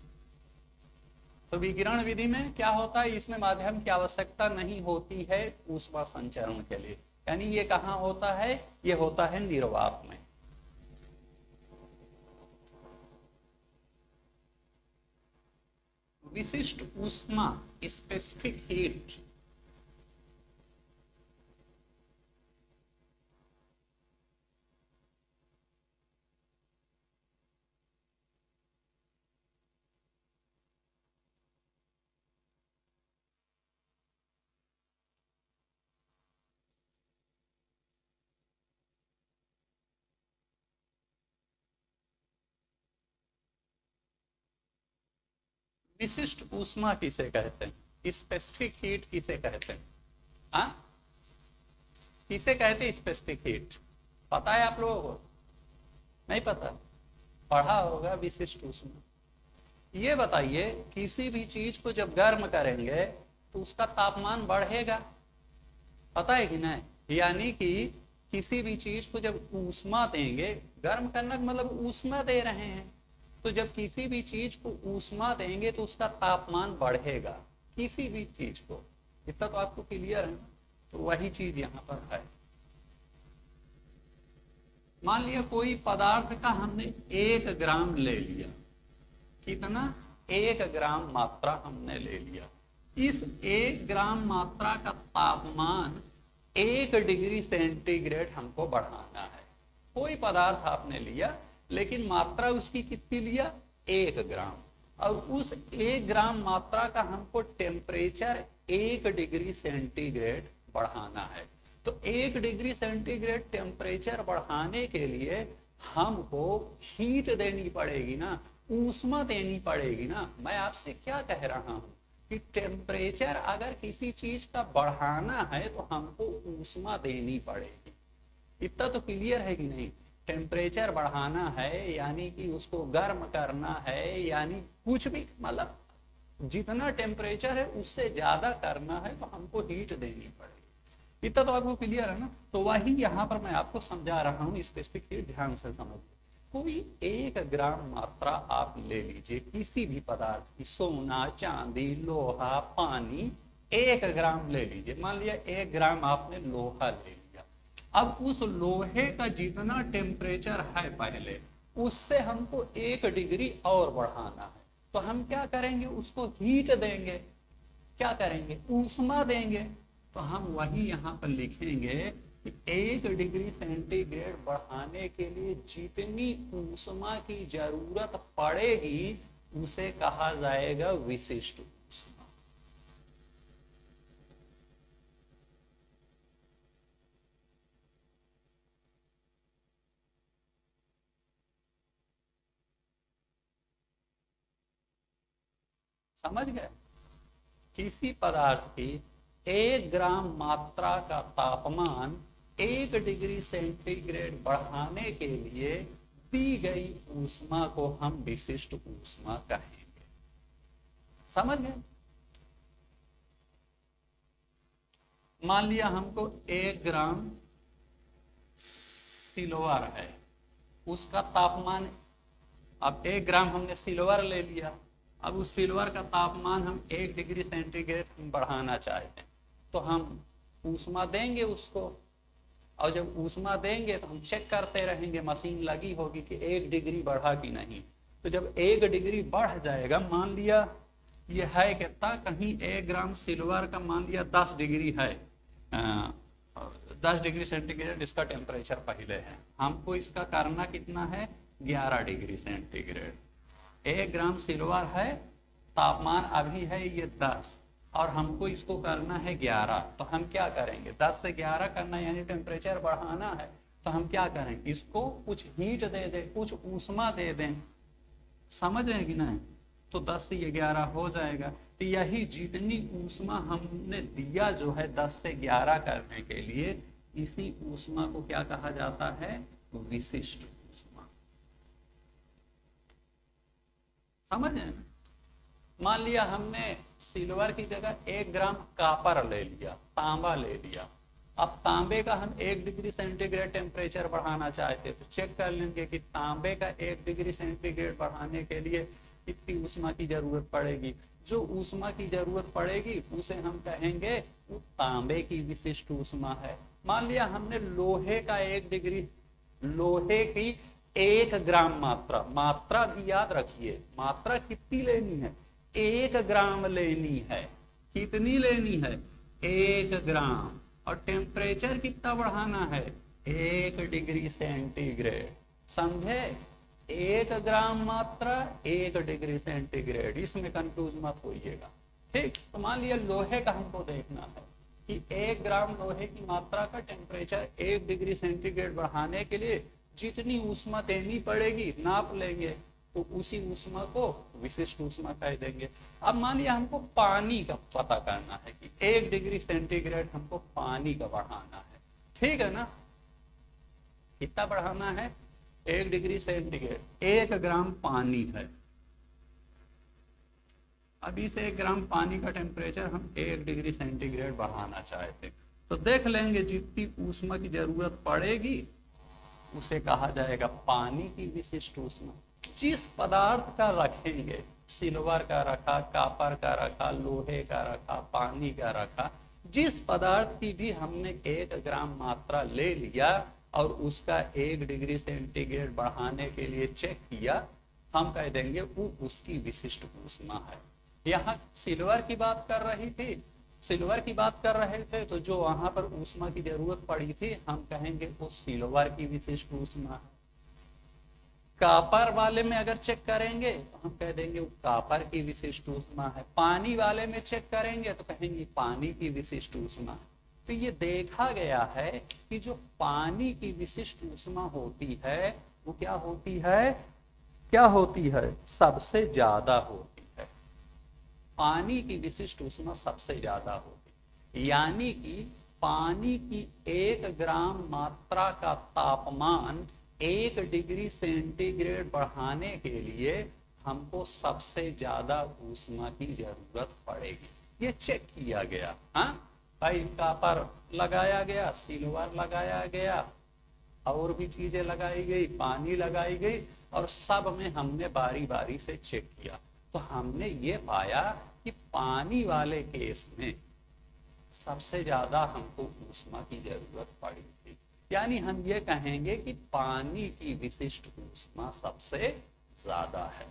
तो विकिरण विधि में क्या होता है, इसमें माध्यम की आवश्यकता नहीं होती है ऊष्मा संचरण के लिए, यानी ये कहाँ होता है, ये होता है निर्वात में। विशिष्ट ऊष्मा, स्पेसिफिक हीट, विशिष्ट ऊष्मा किसे कहते हैं, स्पेसिफिक हीट किसे कहते हैं, हाँ किसे कहते हैं स्पेसिफिक हीट, पता है आप लोगों को, नहीं पता, पढ़ा होगा विशिष्ट ऊष्मा। ये बताइए किसी भी चीज को जब गर्म करेंगे तो उसका तापमान बढ़ेगा, पता है कि नहीं, यानी कि किसी भी चीज को जब ऊष्मा देंगे, गर्म करना मतलब ऊष्मा दे रहे हैं, तो जब किसी भी चीज को ऊष्मा देंगे तो उसका तापमान बढ़ेगा, किसी भी चीज को, इतना तो आपको क्लियर है। तो वही चीज यहाँ पर है। मान लिया कोई पदार्थ का हमने 1 ग्राम ले लिया, कितना, 1 ग्राम मात्रा हमने ले लिया, इस 1 ग्राम मात्रा का तापमान 1 डिग्री सेंटीग्रेड हमको बढ़ाना है। कोई पदार्थ आपने लिया लेकिन मात्रा उसकी कितनी लिया, 1 ग्राम, और उस 1 ग्राम मात्रा का हमको टेम्परेचर 1 डिग्री सेंटीग्रेड बढ़ाना है। तो 1 डिग्री सेंटीग्रेड टेम्परेचर बढ़ाने के लिए हमको हीट देनी पड़ेगी ना, ऊष्मा देनी पड़ेगी ना। मैं आपसे क्या कह रहा हूं कि टेम्परेचर अगर किसी चीज का बढ़ाना है तो हमको ऊष्मा देनी पड़ेगी, इतना तो क्लियर है कि नहीं। टेम्परेचर बढ़ाना है यानी कि उसको गर्म करना है, यानी कुछ भी, मतलब जितना टेम्परेचर है उससे ज्यादा करना है तो हमको हीट देनी पड़ेगी, इतना तो आपको क्लियर है ना। तो वही यहाँ पर मैं आपको समझा रहा हूँ, स्पेसिफिक हीट ध्यान से समझिए। कोई 1 ग्राम मात्रा आप ले लीजिए किसी भी पदार्थ की, सोना, चांदी, लोहा, पानी, 1 ग्राम ले लीजिए। मान लिया 1 ग्राम आपने लोहा ले लिया, अब उस लोहे का जितना टेम्परेचर है पहले, उससे हमको 1 डिग्री और बढ़ाना है, तो हम क्या करेंगे, उसको हीट देंगे, क्या करेंगे, ऊष्मा देंगे। तो हम वही यहाँ पर लिखेंगे कि 1 डिग्री सेंटीग्रेड बढ़ाने के लिए जितनी ऊष्मा की जरूरत पड़ेगी उसे कहा जाएगा विशिष्ट ऊष्मा। समझ गए, किसी पदार्थ की 1 ग्राम मात्रा का तापमान 1 डिग्री सेंटीग्रेड बढ़ाने के लिए दी गई ऊष्मा को हम विशिष्ट ऊष्मा कहेंगे। समझ गए। मान लिया हमको 1 ग्राम सिल्वर है, उसका तापमान, अब 1 ग्राम हमने सिल्वर ले लिया, अब उस सिल्वर का तापमान हम 1 डिग्री सेंटीग्रेड बढ़ाना चाहते हैं, तो हम ऊष्मा देंगे उसको, और जब ऊष्मा देंगे तो हम चेक करते रहेंगे, मशीन लगी होगी कि 1 डिग्री बढ़ा कि नहीं। तो जब 1 डिग्री बढ़ जाएगा, मान लिया ये है कितना, कहीं 1 ग्राम सिल्वर का मान लिया 10 डिग्री है, 10 डिग्री सेंटीग्रेड इसका टेम्परेचर पहले है, हमको इसका करना कितना है, 11 डिग्री सेंटीग्रेड। 1 ग्राम सिल्वर है, तापमान अभी है ये 10, और हमको इसको करना है 11, तो हम क्या करेंगे, 10 से 11 करना यानी टेम्परेचर बढ़ाना है, तो हम क्या करें, इसको कुछ हीट दे दें, कुछ ऊष्मा दे दें। समझ रहे हैं कि नहीं, तो 10 से ये 11 हो जाएगा। तो यही जितनी ऊष्मा हमने दिया जो है 10 से 11 करने के लिए, इसी ऊष्मा को क्या कहा जाता है? विशिष्ट ऊष्मा। समझ रहे हैं? मान लिया हमने सिल्वर की जगह 1 ग्राम कॉपर ले लिया, तांबा ले लिया। अब तांबे का हम 1 डिग्री सेंटीग्रेड टेम्परेचर बढ़ाना चाहते तो चेक कर लेंगे कि तांबे का 1 डिग्री सेंटीग्रेड बढ़ाने के लिए कितनी ऊष्मा की जरूरत पड़ेगी। जो ऊष्मा की जरूरत पड़ेगी उसे हम कहेंगे वो तांबे की विशिष्ट ऊष्मा है। मान लिया हमने लोहे का 1 डिग्री, लोहे की 1 ग्राम मात्रा, मात्रा भी याद रखिए, मात्रा कितनी लेनी है? 1 ग्राम लेनी है। कितनी लेनी है? 1 ग्राम। और टेम्परेचर कितना बढ़ाना है? 1 डिग्री सेंटीग्रेड। समझे? 1 ग्राम मात्रा 1 डिग्री सेंटीग्रेड, इसमें कंफ्यूज मत होइएगा। ठीक, तो मान लिया लोहे का हमको देखना है कि 1 ग्राम लोहे की मात्रा का टेम्परेचर 1 डिग्री सेंटीग्रेड बढ़ाने के लिए जितनी ऊष्मा देनी पड़ेगी नाप लेंगे, तो उसी ऊष्मा को विशिष्ट ऊष्मा कह देंगे। अब मान लिया हमको पानी का पता करना है कि 1 डिग्री सेंटीग्रेड हमको पानी का बढ़ाना है। ठीक है ना? कितना बढ़ाना है? 1 डिग्री सेंटीग्रेड। 1 ग्राम पानी है। अब इस 1 ग्राम पानी का टेम्परेचर हम 1 डिग्री सेंटीग्रेड बढ़ाना चाहते, तो देख लेंगे जितनी ऊष्मा की जरूरत पड़ेगी उसे कहा जाएगा पानी की विशिष्ट ऊष्मा। जिस पदार्थ का रखेंगे, सिल्वर का रखा, कॉपर का रखा, लोहे का रखा, पानी का रखा, जिस पदार्थ की भी हमने 1 ग्राम मात्रा ले लिया और उसका 1 डिग्री सेंटीग्रेड बढ़ाने के लिए चेक किया, हम कह देंगे वो उसकी विशिष्ट ऊष्मा है। यहाँ सिल्वर की बात कर रही थी, सिल्वर की बात कर रहे थे, तो जो वहां पर ऊष्मा की जरूरत पड़ी थी हम कहेंगे वो सिल्वर की विशिष्ट ऊष्मा है। कॉपर वाले में अगर चेक करेंगे तो हम कह देंगे वो कॉपर की विशिष्ट ऊष्मा है। पानी वाले में चेक करेंगे तो कहेंगे पानी की विशिष्ट ऊष्मा है। तो ये देखा गया है कि जो पानी की विशिष्ट ऊष्मा होती है वो क्या होती है? क्या होती है? सबसे ज्यादा होती है। पानी की विशिष्ट ऊष्मा सबसे ज्यादा होती है। यानी कि पानी की 1 ग्राम मात्रा का तापमान 1 डिग्री सेंटीग्रेड बढ़ाने के लिए हमको सबसे ज्यादा ऊष्मा की जरूरत पड़ेगी। ये चेक किया गया। हाँ भाई, कॉपर लगाया गया, सिल्वर लगाया गया, और भी चीजें लगाई गई, पानी लगाई गई, और सब में हमने बारी बारी से चेक किया, तो हमने ये पाया कि पानी वाले केस में सबसे ज्यादा हमको ऊष्मा की जरूरत पड़ी थी। यानी हम ये कहेंगे कि पानी की विशिष्ट ऊष्मा सबसे ज्यादा है।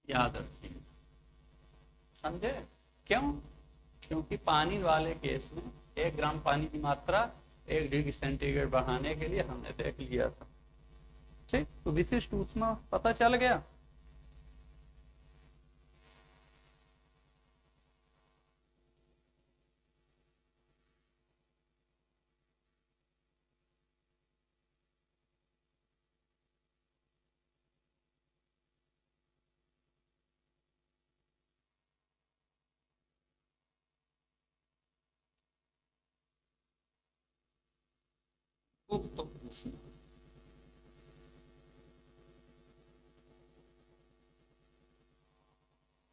याद रखिए, समझे? क्यों? क्योंकि पानी वाले केस में 1 ग्राम पानी की मात्रा 1 डिग्री सेंटीग्रेड बढ़ाने के लिए हमने देख लिया था। ठीक, तो विशिष्ट ऊष्मा पता चल गया। गुप्त ऊष्मा,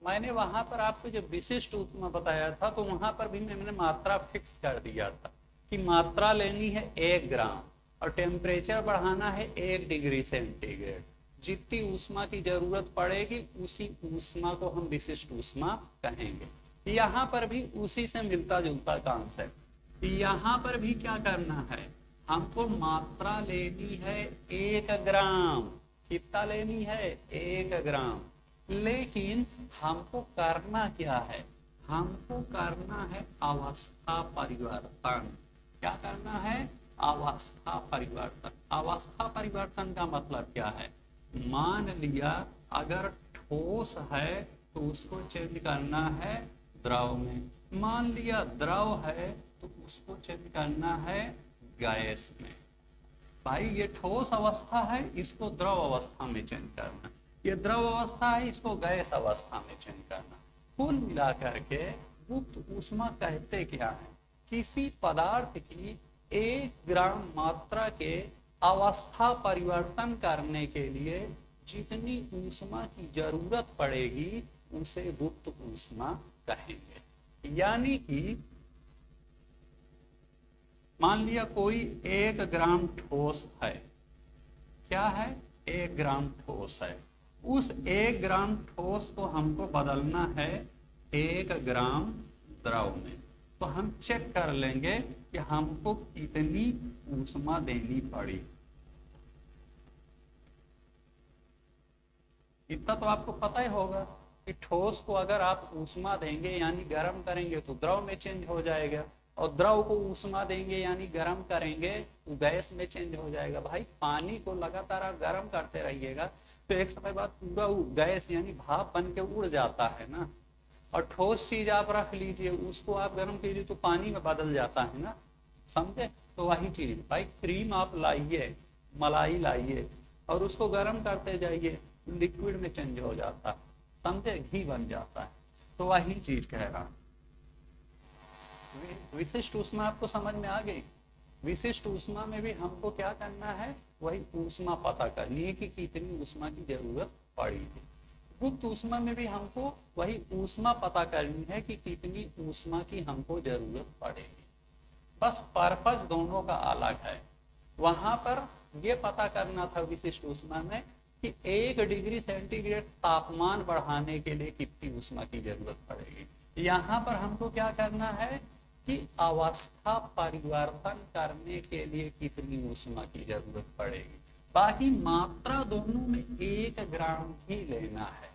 मैंने वहां पर आपको जब विशिष्ट ऊष्मा बताया था तो वहां पर भी मैंने मात्रा फिक्स कर दिया था कि मात्रा लेनी है 1 ग्राम और टेम्परेचर बढ़ाना है 1 डिग्री सेंटीग्रेड। जितनी ऊष्मा की जरूरत पड़ेगी उसी ऊष्मा को हम विशिष्ट ऊष्मा कहेंगे। यहाँ पर भी उसी से मिलता जुलता कॉन्सेप्ट। यहाँ पर भी क्या करना है? हमको मात्रा लेनी है 1 ग्राम। कितना लेनी है? 1 ग्राम। लेकिन हमको करना क्या है? हमको करना है अवस्था परिवर्तन। क्या करना है? अवस्था परिवर्तन। अवस्था परिवर्तन का मतलब क्या है? मान लिया अगर ठोस है तो उसको चेंज करना है द्रव में, मान लिया द्रव है तो उसको चेंज करना है गैस में। भाई ये ठोस अवस्था है, इसको द्रव अवस्था में चेंज करना, ये द्रव अवस्था है, इसको गैस अवस्था में चेंज करना। कुल मिलाकर के गुप्त ऊष्मा कहते क्या है? किसी पदार्थ की 1 ग्राम मात्रा के अवस्था परिवर्तन करने के लिए जितनी ऊष्मा की जरूरत पड़ेगी उसे गुप्त ऊष्मा कहेंगे। यानी कि मान लिया कोई 1 ग्राम ठोस है, क्या है? 1 ग्राम ठोस है, उस 1 ग्राम ठोस को हमको बदलना है 1 ग्राम द्रव में। तो हम चेक कर लेंगे कि हमको कितनी ऊष्मा देनी पड़ी। इतना तो आपको पता ही होगा कि ठोस को अगर आप ऊष्मा देंगे यानी गर्म करेंगे तो द्रव में चेंज हो जाएगा, और द्रव को ऊष्मा देंगे यानी गर्म करेंगे तो गैस में चेंज हो जाएगा। भाई पानी को लगातार आप गर्म करते रहिएगा तो एक समय बाद पूरा गैस यानी भाप बन के उड़ जाता है ना। और ठोस चीज आप रख लीजिए, उसको आप गर्म कीजिए तो पानी में बदल जाता है ना, समझे? तो वही चीज भाई, क्रीम आप लाइए, मलाई लाइए और उसको गर्म करते जाइए, लिक्विड में चेंज हो जाता है, समझे? घी बन जाता है। तो वही चीज कह रहा हूं। विशिष्ट ऊष्मा आपको समझ में आ गई? विशिष्ट ऊष्मा में भी हमको क्या करना है? वही ऊष्मा पता करनी है कि कितनी ऊष्मा की जरूरत पड़ी है। गुप्त ऊष्मा में भी हमको वही ऊष्मा पता करनी है कि कितनी ऊष्मा की हमको जरूरत पड़ेगी। बस पर्पज दोनों का अलग है। वहां पर ये पता करना था विशिष्ट ऊष्मा में कि 1 डिग्री सेंटीग्रेड तापमान बढ़ाने के लिए कितनी ऊष्मा की जरूरत पड़ेगी। यहाँ पर हमको क्या करना है कि अवस्था परिवर्तन करने के लिए कितनी ऊष्मा की जरूरत पड़ेगी। बाकी मात्रा दोनों में 1 ग्राम ही लेना है,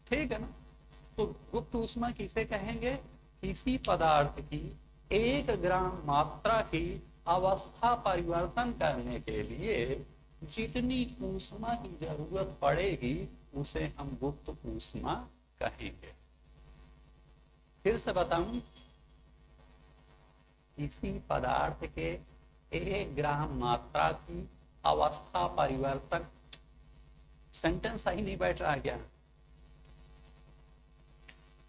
ठीक है ना? तो गुप्त ऊष्मा किसे कहेंगे? किसी पदार्थ की 1 ग्राम मात्रा की अवस्था परिवर्तन करने के लिए जितनी ऊष्मा की जरूरत पड़ेगी उसे हम गुप्त ऊष्मा कहेंगे। फिर से बताऊं, किसी पदार्थ के 1 ग्राम मात्रा की अवस्था परिवर्तन, सेंटेंस सही नहीं बैठ रहा क्या?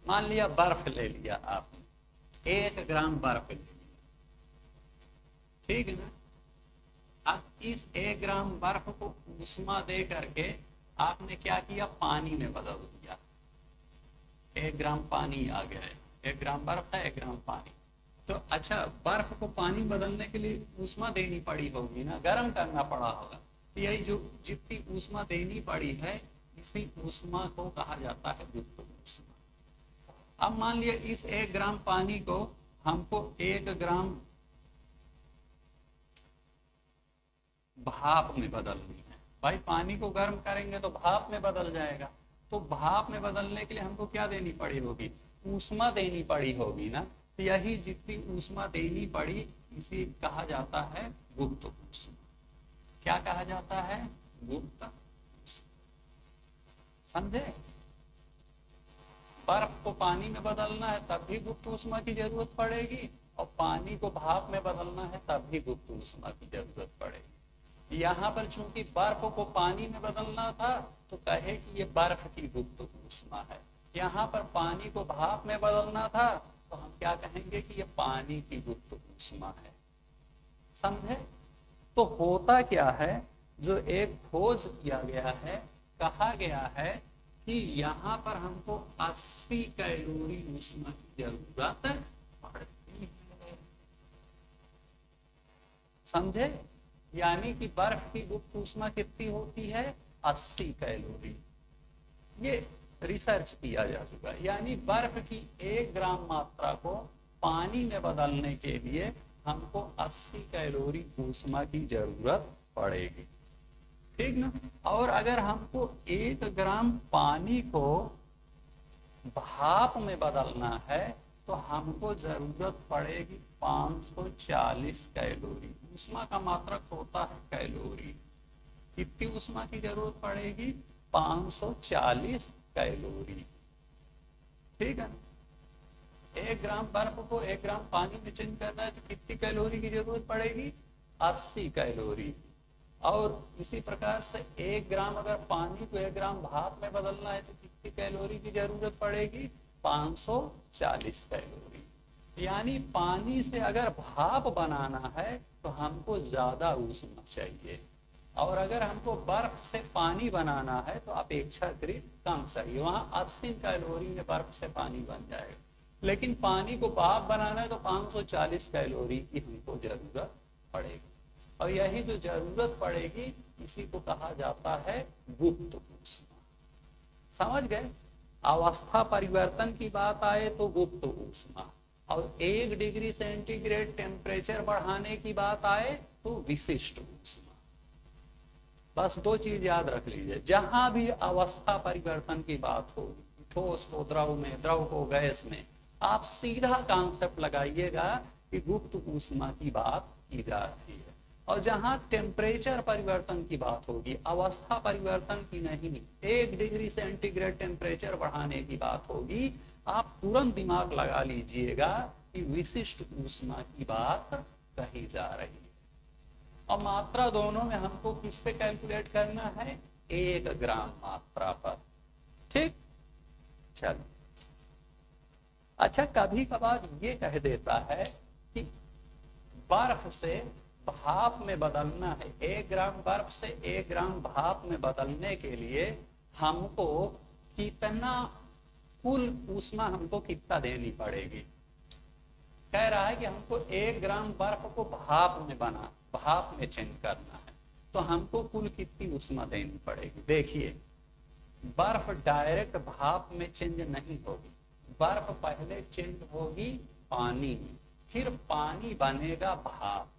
मान लिया बर्फ ले लिया आपने, 1 ग्राम बर्फ ले लिया, ठीक है ना? अब इस 1 ग्राम बर्फ को ऊष्मा दे करके आपने क्या किया? पानी में बदल दिया। 1 ग्राम पानी आ गया है, 1 ग्राम बर्फ है, 1 ग्राम पानी। तो अच्छा, बर्फ को पानी बदलने के लिए ऊष्मा देनी पड़ी होगी ना, गर्म करना पड़ा होगा। तो यही जो जितनी ऊष्मा देनी पड़ी है इसी ऊष्मा को कहा जाता है गुप्त ऊष्मा। अब मान लिया इस 1 ग्राम पानी को हमको 1 ग्राम भाप में बदलनी है। भाई पानी को गर्म करेंगे तो भाप में बदल जाएगा, तो भाप में बदलने के लिए हमको क्या देनी पड़ी होगी? ऊष्मा देनी पड़ी होगी ना। तो यही जितनी ऊष्मा देनी पड़ी इसे कहा जाता है गुप्त ऊष्मा। क्या कहा जाता है? गुप्त ऊष्मा। समझे? बर्फ को पानी में बदलना है तब भी गुप्त ऊष्मा की जरूरत पड़ेगी, और पानी को भाप में बदलना है तब भी गुप्त ऊष्मा की जरूरत पड़ेगी। यहाँ पर चूंकि बर्फ को पानी में बदलना था तो कहे कि ये बर्फ की गुप्त ऊष्मा है। यहाँ पर पानी को भाप में बदलना था तो हम क्या कहेंगे कि ये पानी की गुप्त ऊष्मा है। समझे? तो होता क्या है, जो एक खोज किया गया है, कहा गया है कि यहाँ पर हमको 80 कैलोरी ऊष्मा की जरूरत पड़ती है। समझे? यानी कि बर्फ की गुप्त ऊष्मा कितनी होती है? 80 कैलोरी। ये रिसर्च किया जा चुका है। यानी बर्फ की 1 ग्राम मात्रा को पानी में बदलने के लिए हमको 80 कैलोरी ऊष्मा की जरूरत पड़ेगी, ठीक ना? और अगर हमको 1 ग्राम पानी को भाप में बदलना है तो हमको जरूरत पड़ेगी 540 कैलोरी। ऊष्मा का मात्रक होता है कैलोरी। कितनी ऊष्मा की जरूरत पड़ेगी? 540 कैलोरी। ठीक है, 1 ग्राम बर्फ को 1 ग्राम पानी में चेंज करना है तो कितनी कैलोरी की जरूरत पड़ेगी? 80 कैलोरी। और इसी प्रकार से 1 ग्राम अगर पानी को 1 ग्राम भाप में बदलना है तो कितनी कैलोरी की जरूरत पड़ेगी? 540 कैलोरी। यानी पानी से अगर भाप बनाना है तो हमको ज्यादा ऊष्मा चाहिए, और अगर हमको बर्फ से पानी बनाना है तो अपेक्षाकृत कम चाहिए। वहां 80 कैलोरी में बर्फ से पानी बन जाएगा, लेकिन पानी को भाप बनाना है तो 540 कैलोरी की हमको जरूरत पड़ेगी। और यही जो जरूरत पड़ेगी इसी को कहा जाता है गुप्त ऊष्मा। समझ गए? अवस्था परिवर्तन की बात आए तो गुप्त ऊष्मा, और 1 डिग्री सेंटीग्रेड टेम्परेचर बढ़ाने की बात आए तो विशिष्ट ऊष्मा। बस 2 चीज याद रख लीजिए, जहां भी अवस्था परिवर्तन की बात होगी, ठोस को द्रव में, द्रव को गैस में, आप सीधा कॉन्सेप्ट लगाइएगा कि गुप्त ऊष्मा की बात की जा रही है। और जहां टेम्परेचर परिवर्तन की बात होगी, अवस्था परिवर्तन की नहीं, 1 डिग्री सेंटीग्रेड टेम्परेचर बढ़ाने की बात होगी, आप तुरंत दिमाग लगा लीजिएगा कि विशिष्ट ऊष्मा की बात कही जा रही है। और मात्रा दोनों में हमको किस पे कैलकुलेट करना है? 1 ग्राम मात्रा पर। ठीक, चलो। अच्छा, कभी कभार ये कह देता है कि बर्फ से भाप में बदलना है, 1 ग्राम बर्फ से 1 ग्राम भाप में बदलने के लिए हमको कितना, कुल ऊष्मा हमको कितना देनी पड़ेगी? कह रहा है कि हमको 1 ग्राम बर्फ को भाप में चेंज करना है तो हमको कुल कितनी ऊष्मा देनी पड़ेगी? देखिए, बर्फ डायरेक्ट भाप में चेंज नहीं होगी, बर्फ पहले चेंज होगी पानी में, फिर पानी बनेगा भाप।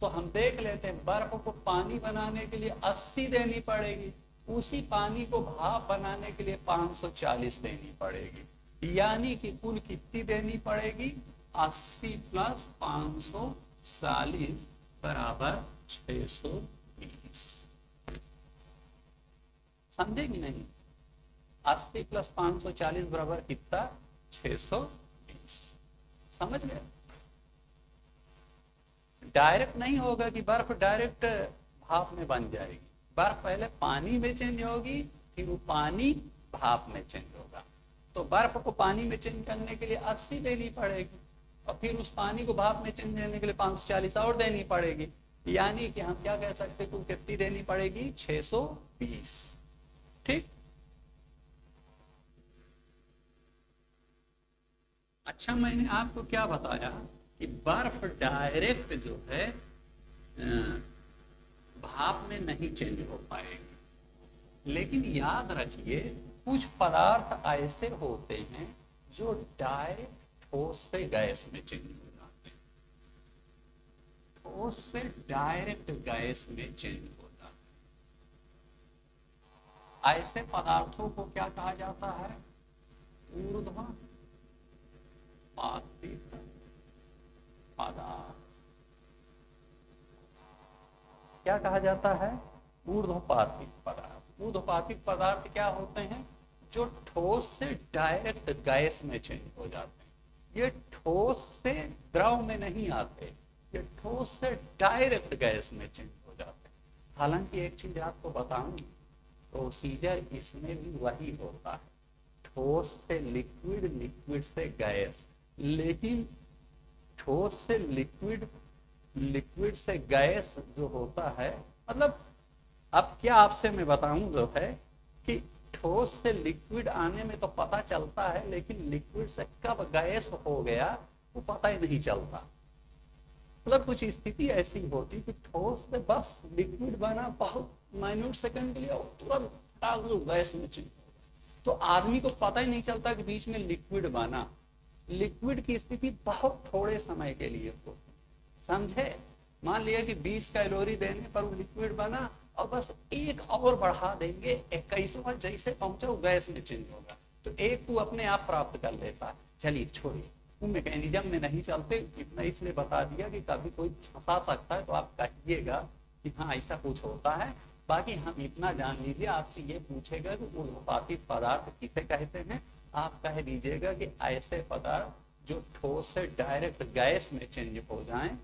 तो हम देख लेते हैं, बर्फ को पानी बनाने के लिए 80 देनी पड़ेगी, उसी पानी को भाप बनाने के लिए 540 देनी पड़ेगी। यानी कि कुल कितनी देनी पड़ेगी? 80 प्लस 540 बराबर 620। समझे कि नहीं? 80 प्लस 540 बराबर कितना? 620। समझ गए? डायरेक्ट नहीं होगा कि बर्फ डायरेक्ट भाप में बन जाएगी, बर्फ पहले पानी में चेंज होगी, फिर वो पानी भाप में चेंज होगा। तो बर्फ को पानी में चेंज करने के लिए 80 देनी पड़ेगी, और फिर उस पानी को भाप में चेंज करने के लिए 540 और देनी पड़ेगी। यानी कि हम क्या कह सकते, कुल कितनी देनी पड़ेगी? 620। ठीक। अच्छा, मैंने आपको क्या बताया कि बर्फ डायरेक्ट जो है भाप में नहीं चेंज हो पाएगी, लेकिन याद रखिए कुछ पदार्थ ऐसे होते हैं जो डायरेक्ट ठोस से गैस में चेंज हो जाते हैं, ठोस से डायरेक्ट गैस में चेंज हो जाते हैं। ऐसे पदार्थों को क्या कहा जाता है? ऊर्ध्वपातित पदार्थ। क्या कहा जाता है? ऊर्ध्वपातित पदार्थ। ऊर्ध्वपातित पदार्थ क्या होते हैं? जो ठोस से डायरेक्ट गैस में चेंज हो जाते हैं। ये ठोस से द्रव में नहीं आते, ये ठोस से डायरेक्ट गैस में चेंज हो जाते हैं। हालांकि एक चीज आपको बताऊं, प्रोसीजर इसमें भी वही होता है, ठोस से लिक्विड, लिक्विड से गैस। लेकिन ठोस से लिक्विड, लिक्विड से गैस जो होता है, मतलब अब क्या आपसे मैं बताऊं जो है कि ठोस से लिक्विड आने में तो पता चलता है, लेकिन लिक्विड से कब गैस हो गया वो पता ही नहीं चलता। मतलब कुछ स्थिति ऐसी होती कि ठोस से बस लिक्विड बना बहुत माइन्यूट सेकंड के लिए और तुरंत गैस में चेंज। तो आदमी को पता ही नहीं चलता कि बीच में लिक्विड बना। लिक्विड की स्थिति बहुत थोड़े समय के लिए होती, समझे? मान लिया कि 20 कैलोरी देने पर वो लिक्विड बना और बस एक और बढ़ा देंगे, 21वां जैसे पहुंचा वो गैस में चेंज होगा, तो एक वो अपने आप प्राप्त कर लेता है। चलिए छोड़िए, वो मैकेनिज्म में नहीं चलते, इतना इसलिए बता दिया कि कभी कोई फंसा सकता है तो आप कहिएगा कि हाँ ऐसा कुछ होता है, बाकी हम इतना जान लीजिए, आपसे ये पूछेगा कि ऊर्ध्वपाती पदार्थ किसे कहते हैं, आप कह दीजिएगा कि ऐसे पदार्थ जो ठोस से डायरेक्ट गैस में चेंज हो जाएं।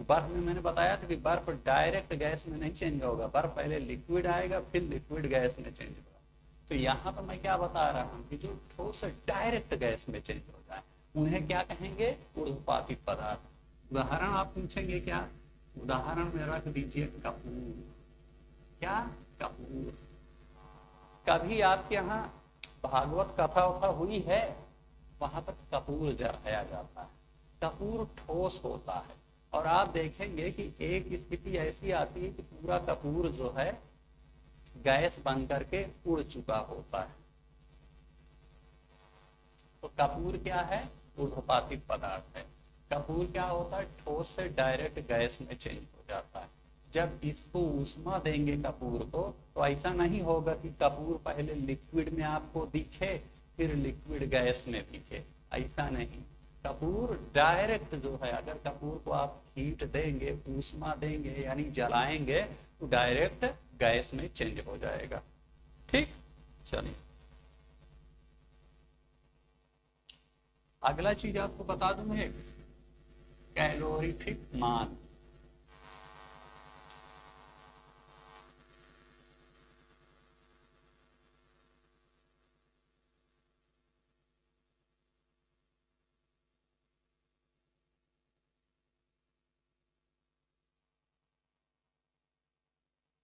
बर्फ में मैंने बताया था कि बर्फ डायरेक्ट गैस में नहीं चेंज होगा, बर्फ पहले लिक्विड आएगा फिर लिक्विड गैस में चेंज होगा। तो यहाँ पर मैं क्या बता रहा हूँ कि जो ठोस से डायरेक्ट गैस में चेंज हो जाए उन्हें क्या कहेंगे, ऊर्ध्वपाती पदार्थ। उदाहरण आप पूछेंगे क्या, उदाहरण में रख दीजिए कपूर। क्या, कपूर। कभी आपके यहाँ भागवत कथा वथा हुई है, वहां पर कपूर जलाया जाता है। कपूर ठोस होता है और आप देखेंगे कि एक स्थिति ऐसी आती है कि पूरा कपूर जो है गैस बन करके उड़ चुका होता है। तो कपूर क्या है, ऊर्ध्वपाती पदार्थ है। कपूर क्या होता है, ठोस से डायरेक्ट गैस में चेंज हो जाता है। जब इसको ऊष्मा देंगे कपूर को, तो ऐसा नहीं होगा कि कपूर पहले लिक्विड में आपको दिखे फिर लिक्विड गैस में दिखे, ऐसा नहीं। कपूर डायरेक्ट जो है, अगर कपूर को आप हीट देंगे, ऊष्मा देंगे यानी जलाएंगे, तो डायरेक्ट गैस में चेंज हो जाएगा। ठीक, चलिए अगला चीज आपको बता दूं, एक कैलोरीफिक मान।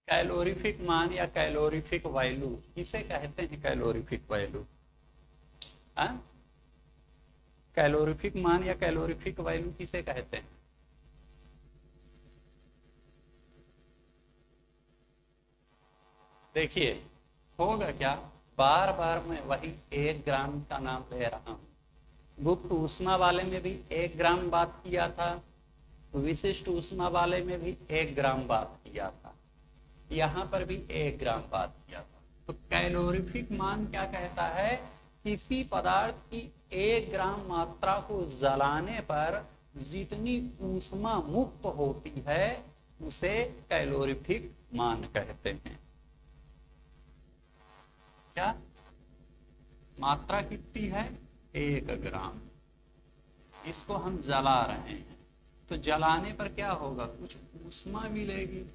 कैलोरीफिक मान या कैलोरीफिक वैल्यू किसे कहते हैं, कैलोरीफिक वैल्यू। कैलोरीफिक मान या कैलोरीफिक वैल्यू किसे कहते हैं। देखिए होगा क्या, बार बार मैं वही 1 ग्राम का नाम ले रहा हूं। गुप्त ऊष्मा वाले में भी 1 ग्राम बात किया था, विशिष्ट ऊष्मा वाले में भी 1 ग्राम बात किया था, यहाँ पर भी 1 ग्राम बात किया था। तो कैलोरीफिक मान क्या कहता है, किसी पदार्थ की 1 ग्राम मात्रा को जलाने पर जितनी ऊष्मा मुक्त होती है उसे कैलोरीफिक मान कहते हैं। क्या मात्रा कितनी है, 1 ग्राम। इसको हम जला रहे हैं, तो जलाने पर क्या होगा, कुछ ऊष्मा मिलेगी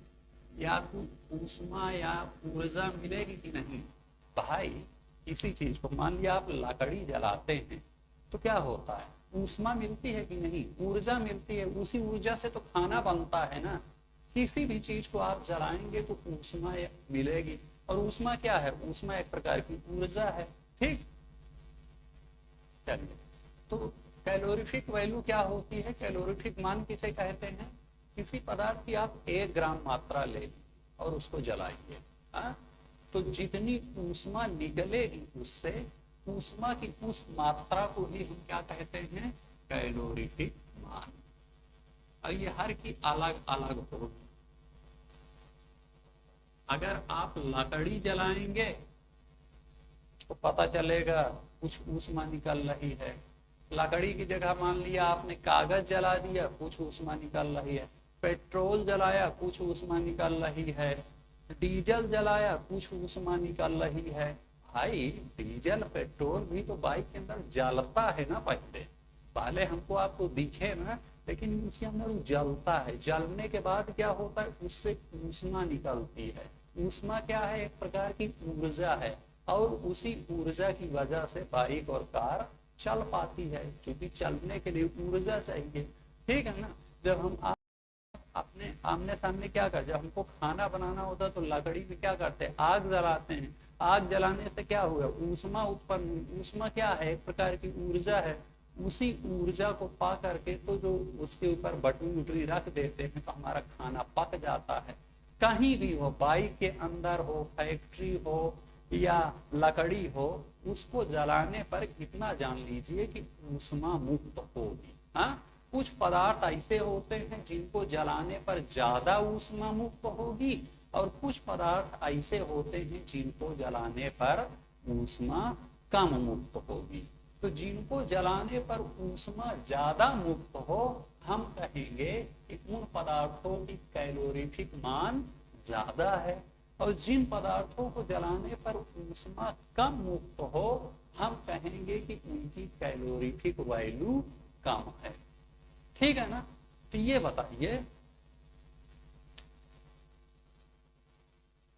या कुछ ऊष्मा या ऊर्जा मिलेगी कि नहीं। भाई किसी चीज को, मान लिया आप लकड़ी जलाते हैं तो क्या होता है, ऊष्मा मिलती है कि नहीं, ऊर्जा मिलती है, उसी ऊर्जा से तो खाना बनता है ना। किसी भी चीज को आप जलाएंगे तो ऊष्मा मिलेगी, और ऊष्मा क्या है, ऊष्मा एक प्रकार की ऊर्जा है। ठीक, चलिए तो कैलोरीफिक वैल्यू क्या होती है, कैलोरीफिक मान किसे कहते हैं, किसी पदार्थ की आप 1 ग्राम मात्रा ले और उसको जलाइए, तो जितनी ऊष्मा निकलेगी उससे, ऊष्मा की उस मात्रा को ही हम क्या कहते हैं, कैलोरीफिक मान। और ये हर की अलग अलग होगी। अगर आप लकड़ी जलाएंगे तो पता चलेगा कुछ ऊष्मा निकल रही है। लकड़ी की जगह मान लिया आपने कागज जला दिया, कुछ ऊष्मा निकल रही है। पेट्रोल जलाया, कुछ ऊष्मा निकल रही है। डीजल जलाया, कुछ ऊष्मा निकल रही है। भाई डीजल पेट्रोल भी तो बाइक के अंदर जलता है ना, पहले पहले हमको आपको दिखे ना, लेकिन उसके अंदर जलता है। जलने के बाद क्या होता है, उससे ऊष्मा निकलती है। ऊष्मा क्या है, एक प्रकार की ऊर्जा है, और उसी ऊर्जा की वजह से बाइक और कार चल पाती है, क्योंकि चलने के लिए ऊर्जा चाहिए। ठीक है ना। जब हम अपने आमने सामने क्या कर, जब हमको खाना बनाना होता है तो लकड़ी में क्या करते हैं, आग जलाते हैं। आग जलाने से क्या हुआ, ऊष्मा उत्पन्न। ऊष्मा क्या है, एक प्रकार की ऊर्जा है। उसी ऊर्जा को पा करके तो जो उसके ऊपर बटन उटरी रख देते हैं तो हमारा खाना पक जाता है। कहीं भी हो, बाइक के अंदर हो, फैक्ट्री हो या लकड़ी हो, उसको जलाने पर कितना जान लीजिए कि ऊष्मा मुक्त होगी। हाँ, कुछ पदार्थ ऐसे होते हैं जिनको जलाने पर ज्यादा ऊष्मा मुक्त होगी, और कुछ पदार्थ ऐसे होते हैं जिनको जलाने पर ऊष्मा कम मुक्त होगी। तो जिनको जलाने पर ऊष्मा ज्यादा मुक्त हो, हम कहेंगे कि उन पदार्थों की कैलोरीफिक मान ज्यादा है। और जिन पदार्थों को जलाने पर ऊष्मा कम मुक्त हो हम कहेंगे कि उनकी कैलोरीफिक वैल्यू कम है। ठीक है ना। तो ये बताइए,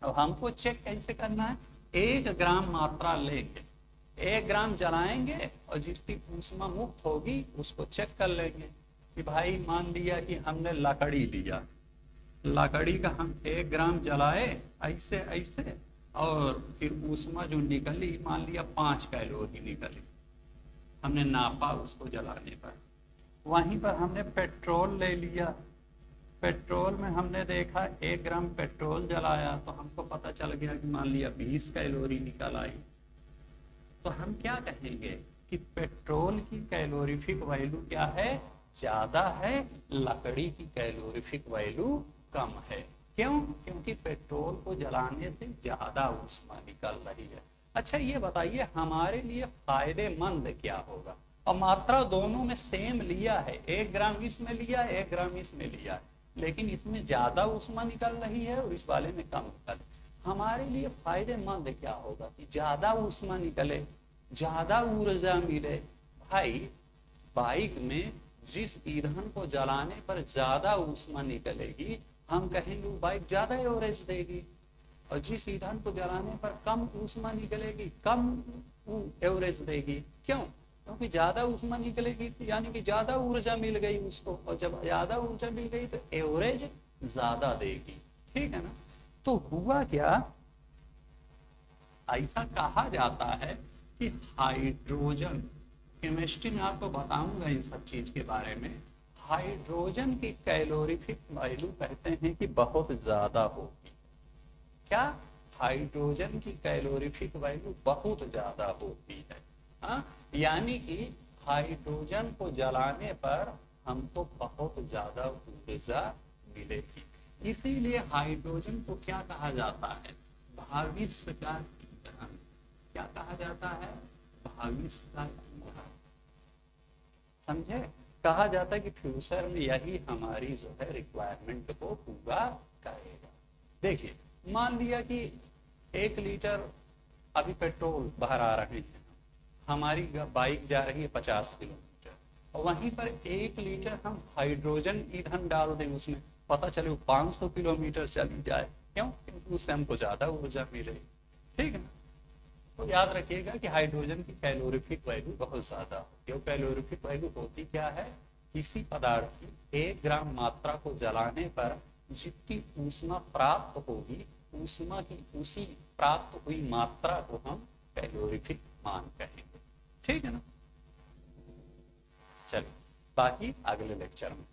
अब हमको चेक कैसे करना है? 1 ग्राम मात्रा लेंगे, 1 ग्राम जलाएंगे और जितनी ऊष्मा मुक्त होगी उसको चेक कर लेंगे कि भाई मान लिया कि हमने लकड़ी लिया, लकड़ी का हम 1 ग्राम जलाए ऐसे ऐसे और फिर ऊष्मा जो निकली मान लिया 5 कैलोरी निकली, हमने नापा उसको जलाने पर। वहीं पर हमने पेट्रोल ले लिया, पेट्रोल में हमने देखा 1 ग्राम पेट्रोल जलाया तो हमको पता चल गया कि मान लिया 20 कैलोरी निकल आई। तो हम क्या कहेंगे कि पेट्रोल की कैलोरीफिक वैल्यू क्या है? ज्यादा है, लकड़ी की कैलोरीफिक वैल्यू कम है। क्यों? क्योंकि पेट्रोल को जलाने से ज्यादा ऊष्मा निकल रही है। अच्छा ये बताइए हमारे लिए फायदेमंद क्या होगा? और मात्रा दोनों में सेम लिया है, 1 ग्राम इसमें लिया है, 1 ग्राम इसमें लिया है, लेकिन इसमें ज्यादा ऊष्मा निकल रही है और इस वाले में कम निकल। हमारे लिए फायदेमंद क्या होगा कि ज्यादा ऊष्मा निकले, ज्यादा ऊर्जा मिले। भाई बाइक में जिस ईंधन को जलाने पर ज्यादा ऊष्मा निकलेगी हम कहेंगे वो बाइक ज्यादा एवरेज देगी, और जिस ईंधन को जलाने पर कम ऊष्मा निकलेगी कम एवरेज देगी। क्यों? क्योंकि ज्यादा ऊष्मा निकलेगी यानी कि ज्यादा ऊर्जा मिल गई उसको, और जब ज्यादा ऊर्जा मिल गई तो एवरेज ज्यादा देगी। ठीक है ना। तो हुआ क्या, ऐसा कहा जाता है कि हाइड्रोजन, केमिस्ट्री में आपको बताऊंगा इन सब चीज के बारे में, हाइड्रोजन की कैलोरीफिक वैल्यू कहते हैं कि बहुत ज्यादा होगी। क्या? हाइड्रोजन की कैलोरीफिक वैल्यू बहुत ज्यादा होती है। हाँ, यानी कि हाइड्रोजन को जलाने पर हमको बहुत ज्यादा ऊर्जा मिलेगी। इसीलिए हाइड्रोजन को क्या कहा जाता है? भविष्य का ईंधन। क्या कहा जाता है? भविष्य का ईंधन। समझे? कहा जाता है कि फ्यूचर में यही हमारी जो है रिक्वायरमेंट को पूरा करेगा। देखिए मान लिया कि 1 लीटर अभी पेट्रोल बाहर आ रहे हैं, हमारी बाइक जा रही है 50 किलोमीटर, और वहीं पर 1 लीटर हम हाइड्रोजन ईंधन डाल दें उसमें, पता चले वो 500 किलोमीटर चली जाए। क्यों? क्योंकि उससे हमको ज्यादा ऊर्जा मिले। ठीक है ना। तो याद रखिएगा कि हाइड्रोजन की कैलोरीफिक वैल्यू बहुत ज्यादा होती है। कैलोरीफिक वैल्यू होती क्या है? किसी पदार्थ की 1 ग्राम मात्रा को जलाने पर जितनी ऊष्मा प्राप्त होगी, ऊष्मा की उसी प्राप्त हुई मात्रा को हम कैलोरीफिक मान कहेंगे। ठीक है ना। चलिए बाकी अगले लेक्चर में।